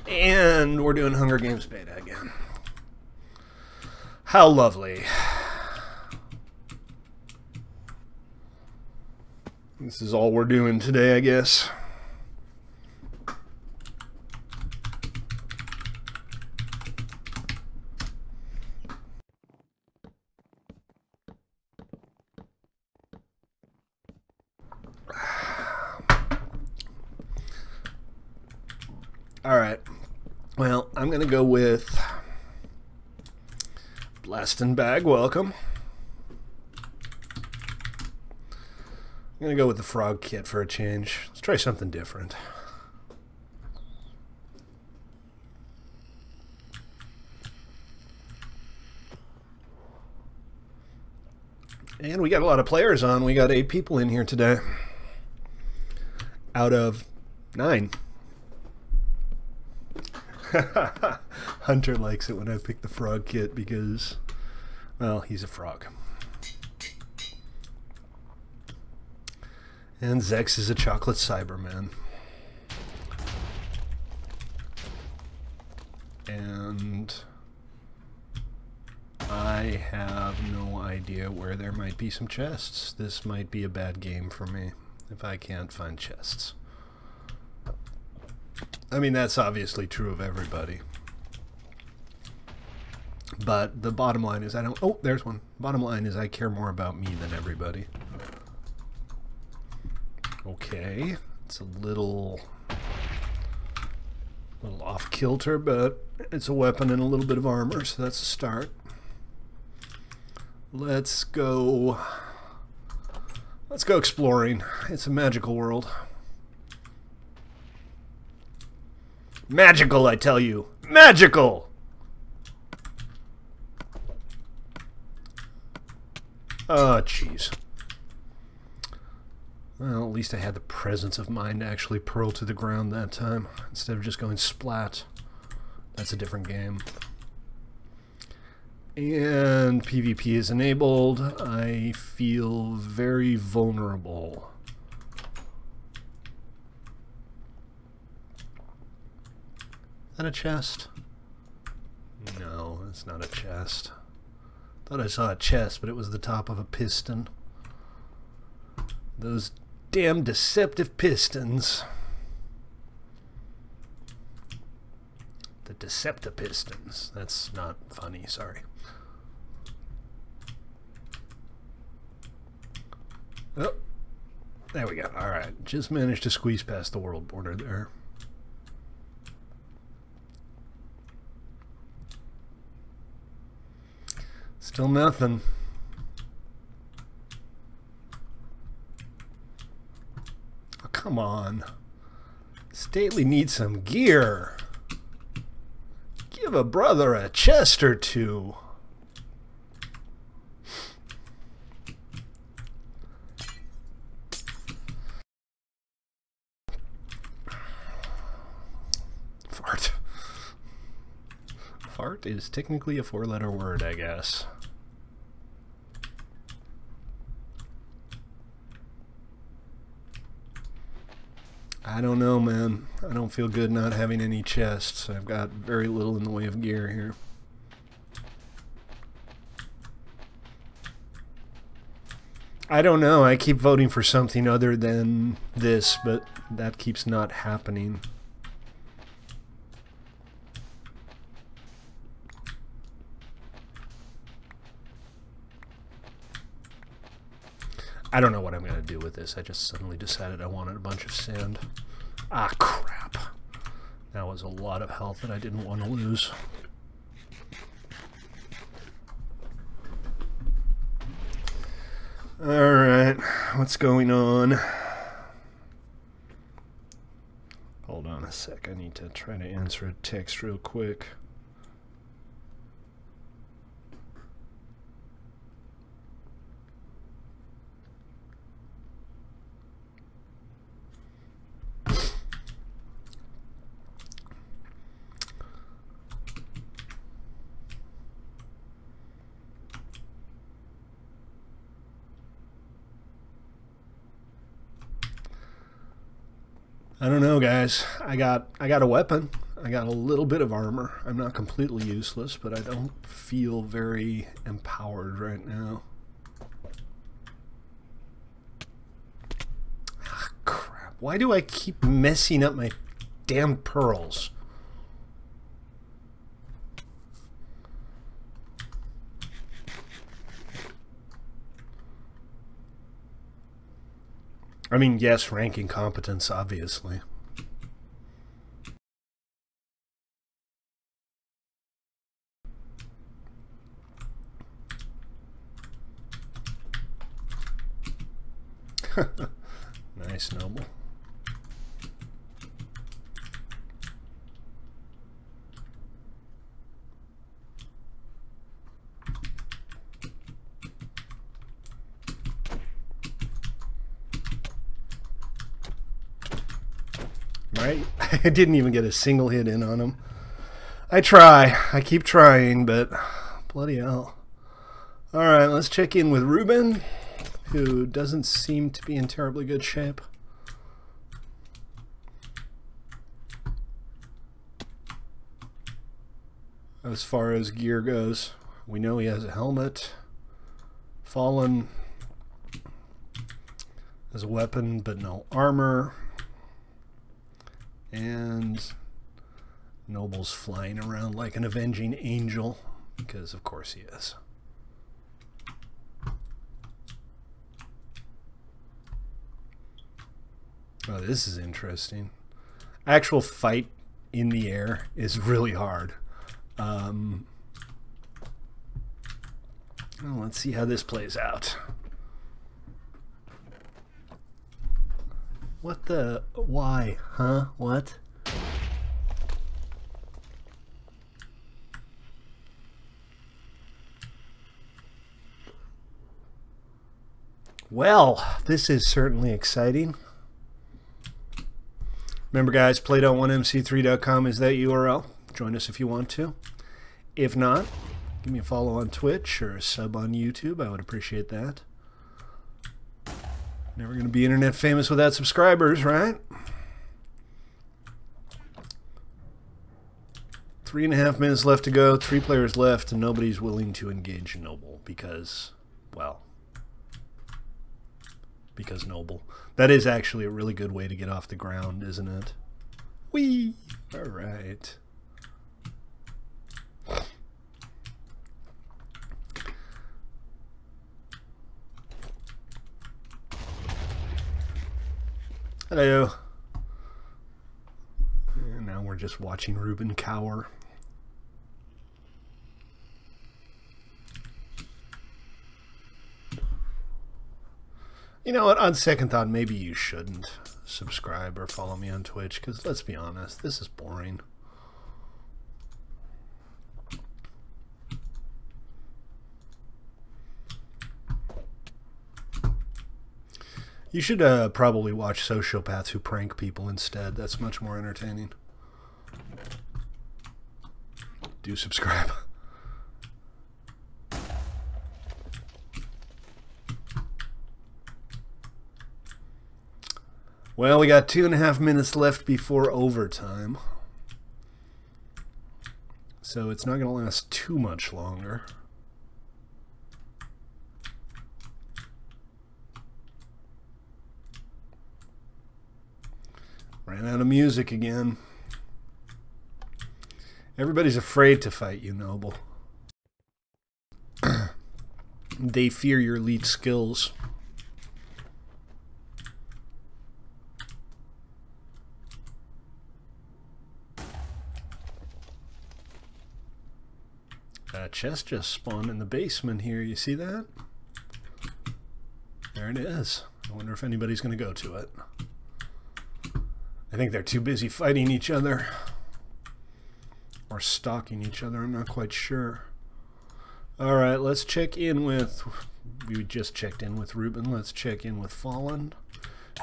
A: And we're doing Hunger Games beta again. How lovely. This is all we're doing today, I guess. All right. Well, I'm going to go with Lastenbag, welcome. I'm gonna go with the frog kit for a change. Let's try something different. And we got a lot of players on. We got 8 people in here today. Out of 9. Hunter likes it when I pick the frog kit because, well, he's a frog. And Zex is a chocolate Cyberman. And I have no idea where there might be some chests. This might be a bad game for me if I can't find chests. I mean, that's obviously true of everybody. But the bottom line is I don't... Oh, there's one. Bottom line is I care more about me than everybody. Okay. It's a little off kilter, but it's a weapon and a little bit of armor, so that's a start. Let's go exploring. It's a magical world. Magical, I tell you. Magical! Oh, jeez. Well, at least I had the presence of mind to actually pearl to the ground that time, instead of just going splat. That's a different game. And PvP is enabled. I feel very vulnerable. Is that a chest? No, it's not a chest. Thought I saw a chest, but it was the top of a piston. Those damn deceptive pistons. The Deceptipistons. That's not funny, sorry. Oh, there we go. Alright, just managed to squeeze past the world border there. Still nothing. Oh, come on. Stately needs some gear. Give a brother a chest or two. Fart. Fart is technically a 4-letter word, I guess. I don't know, man. I don't feel good not having any chests. I've got very little in the way of gear here. I don't know. I keep voting for something other than this, but that keeps not happening. I don't know what I'm going to do with this. I just suddenly decided I wanted a bunch of sand. Ah, crap. That was a lot of health that I didn't want to lose. Alright, what's going on? Hold on a sec. I need to try to answer a text real quick. I don't know, guys. I got a weapon. I got a little bit of armor. I'm not completely useless, but I don't feel very empowered right now. Ah, crap. Why do I keep messing up my damn pearls? I mean, yes, ranking competence, obviously. Nice, Noble. Right? I didn't even get a single hit in on him. I try. I keep trying, but bloody hell. Alright, let's check in with Ruben, who doesn't seem to be in terribly good shape. As far as gear goes, we know he has a helmet. Fallen has a weapon, but no armor. And Noble's flying around like an avenging angel, because of course he is. Oh, this is interesting. Actual fight in the air is really hard. Well, let's see how this plays out. What the? Why? Huh? What? Well, this is certainly exciting. Remember, guys, play.1mc3.com is that URL. Join us if you want to. If not, give me a follow on Twitch or a sub on YouTube. I would appreciate that. Never going to be internet famous without subscribers, right? 3.5 minutes left to go. 3 players left, and nobody's willing to engage Noble because, well, because Noble. That is actually a really good way to get off the ground, isn't it? Whee! All right. Hello. And now we're just watching Ruben cower. You know what, on second thought, maybe you shouldn't subscribe or follow me on Twitch, because let's be honest, this is boring. You should probably watch sociopaths who prank people instead. That's much more entertaining. Do subscribe. Well, we got 2.5 minutes left before overtime. So it's not going to last too much longer. Ran out of music again. Everybody's afraid to fight you, Noble. They fear your elite skills. Chest just spawned in the basement here. You see that? There it is. I wonder if anybody's going to go to it. I think they're too busy fighting each other. Or stalking each other. I'm not quite sure. Alright, let's check in with... We just checked in with Ruben. Let's check in with Fallen,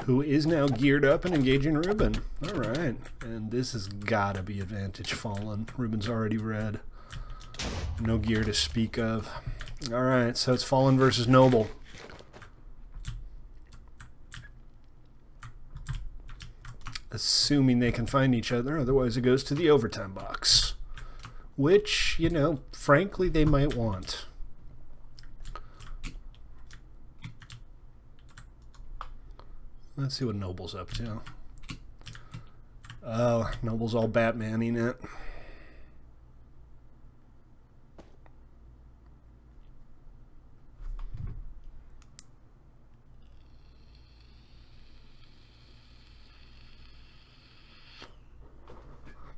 A: who is now geared up and engaging Ruben. Alright. And this has got to be advantage Fallen. Ruben's already red. No gear to speak of. Alright, so it's Fallen versus Noble. Assuming they can find each other, otherwise it goes to the overtime box. Which, you know, frankly, they might want. Let's see what Noble's up to. Oh, Noble's all Batmaning it.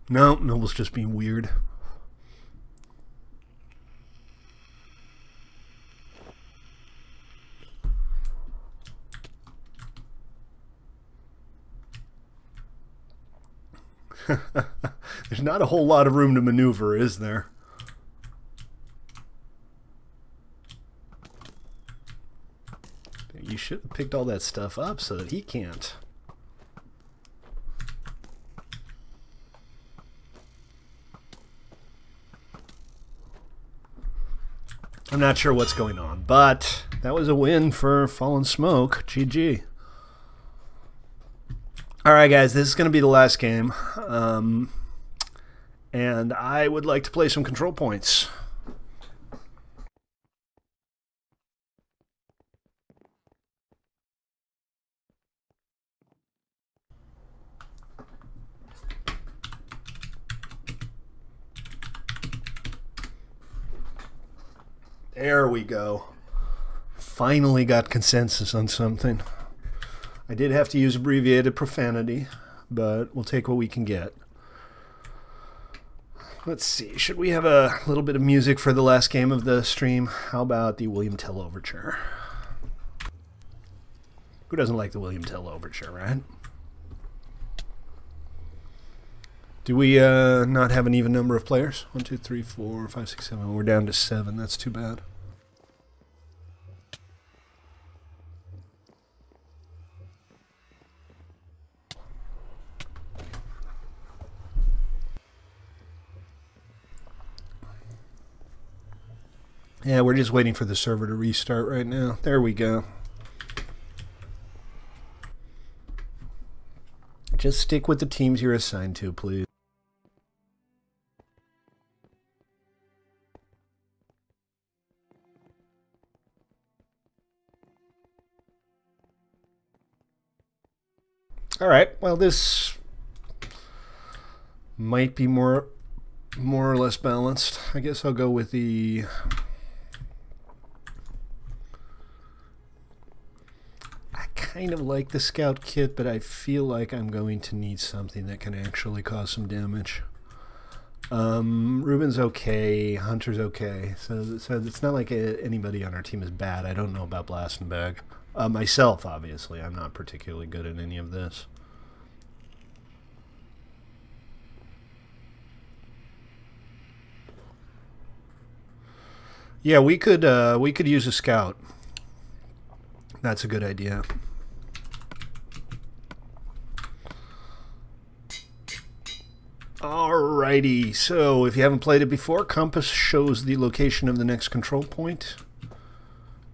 A: No, Noble's just being weird. There's not a whole lot of room to maneuver, is there? You should have picked all that stuff up so that he can't. I'm not sure what's going on, but that was a win for Fallen Smoke. GG. Alright guys, this is going to be the last game. And I would like to play some control points. There we go. Finally got consensus on something. I did have to use abbreviated profanity, but we'll take what we can get. Let's see. Should we have a little bit of music for the last game of the stream? How about the William Tell Overture? Who doesn't like the William Tell Overture, right? Do we not have an even number of players? 1, 2, 3, 4, 5, 6, 7. We're down to 7. That's too bad. Yeah, we're just waiting for the server to restart right now. There we go. Just stick with the teams you're assigned to, please. All right, well, this might be more or less balanced. I guess I'll go with the... I kind of like the scout kit, but I feel like I'm going to need something that can actually cause some damage. Ruben's okay, Hunter's okay, so it's not like anybody on our team is bad. I don't know about Blastenbag. Myself, obviously, I'm not particularly good at any of this. Yeah, we could use a scout. That's a good idea. Alrighty, so if you haven't played it before, compass shows the location of the next control point.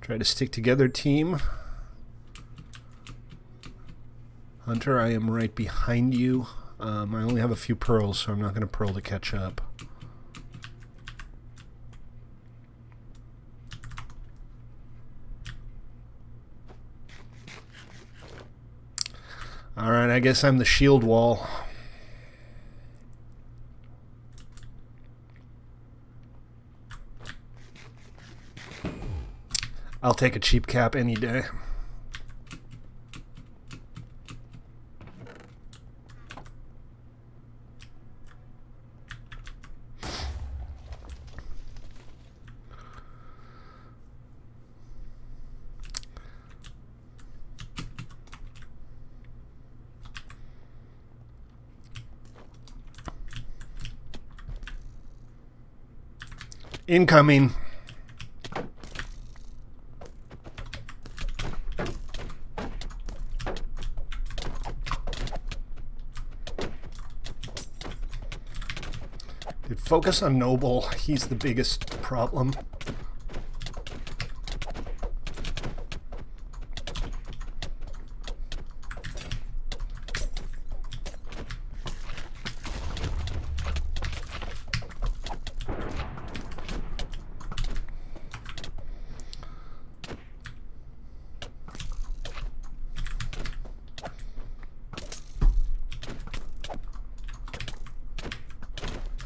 A: Try to stick together, team. Hunter, I am right behind you. I only have a few pearls, so I'm not going to pearl to catch up. Alright, I guess I'm the shield wall. I'll take a cheap cap any day. Incoming. Dude, focus on Noble. He's the biggest problem.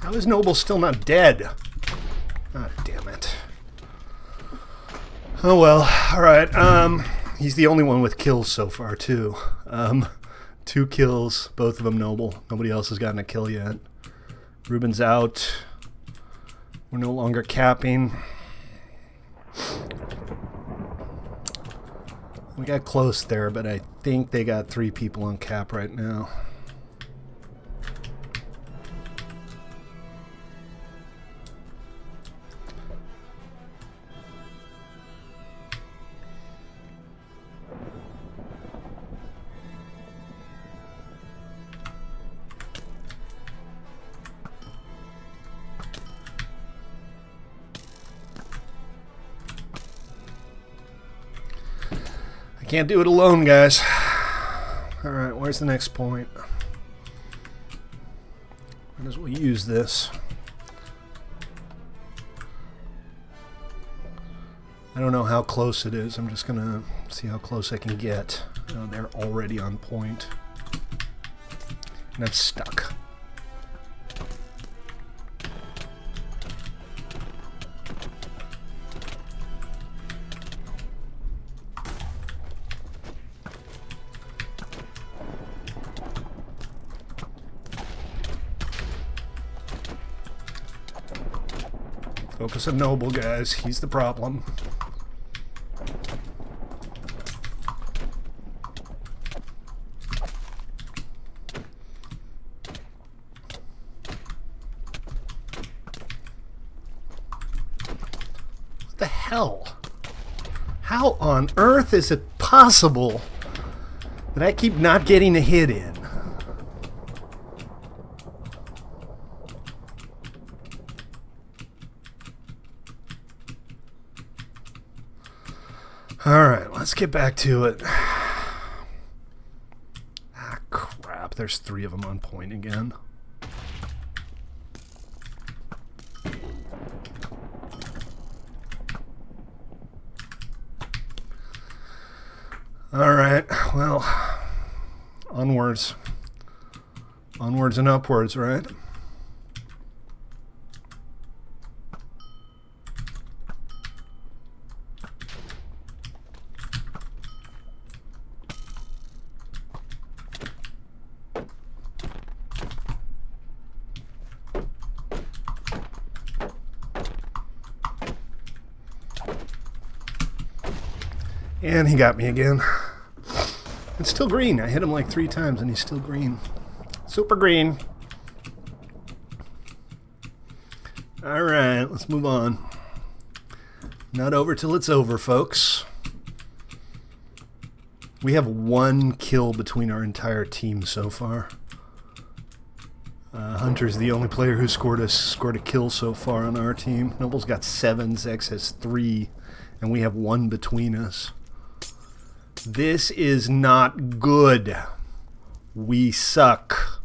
A: How is Noble still not dead? Ah, damn it. Oh well, alright. He's the only one with kills so far, too. 2 kills, both of them Noble. Nobody else has gotten a kill yet. Ruben's out. We're no longer capping. We got close there, but I think they got 3 people on cap right now. can't do it alone, guys. Alright, where's the next point? Might as well use this. I don't know how close it is. I'm just gonna see how close I can get. Oh, they're already on point. And I'm stuck. Focus on Noble, guys. He's the problem. What the hell? How on earth is it possible that I keep not getting a hit in? Alright, let's get back to it. Ah, crap. There's 3 of them on point again. Alright, well, onwards. Onwards and upwards, right? And he got me again. It's still green. I hit him like 3 times and he's still green. Super green. Alright, let's move on. Not over till it's over, folks. We have 1 kill between our entire team so far. Hunter's the only player who scored a kill so far on our team. Noble's got 7, Zex has 3, and we have 1 between us. This is not good. We suck.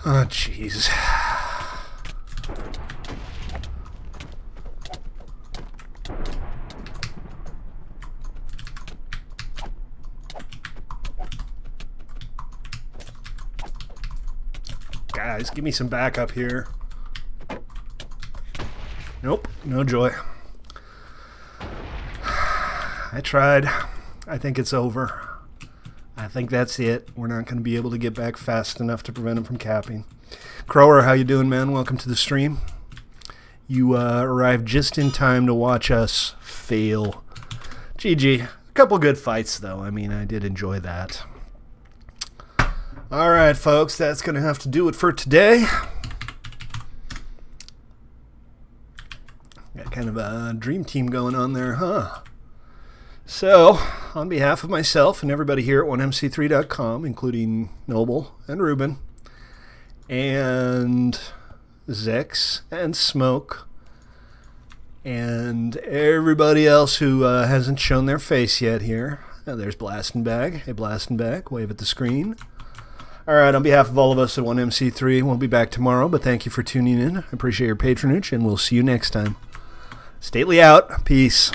A: Oh, jeez. Guys, give me some backup here. Nope, no joy. I tried. I think it's over. I think that's it. We're not going to be able to get back fast enough to prevent him from capping. Crower, how you doing, man? Welcome to the stream. You arrived just in time to watch us fail. GG. A couple good fights, though. I mean, I did enjoy that. All right, folks, that's going to have to do it for today. Got kind of a dream team going on there, huh? So, on behalf of myself and everybody here at 1mc3.com, including Noble and Ruben, and Zex and Smoke, and everybody else who hasn't shown their face yet here. Now, there's Blastin' Bag. Hey, Blastin' Bag, wave at the screen. All right, on behalf of all of us at 1MC3, we'll be back tomorrow, but thank you for tuning in. I appreciate your patronage, and we'll see you next time. Stately out. Peace.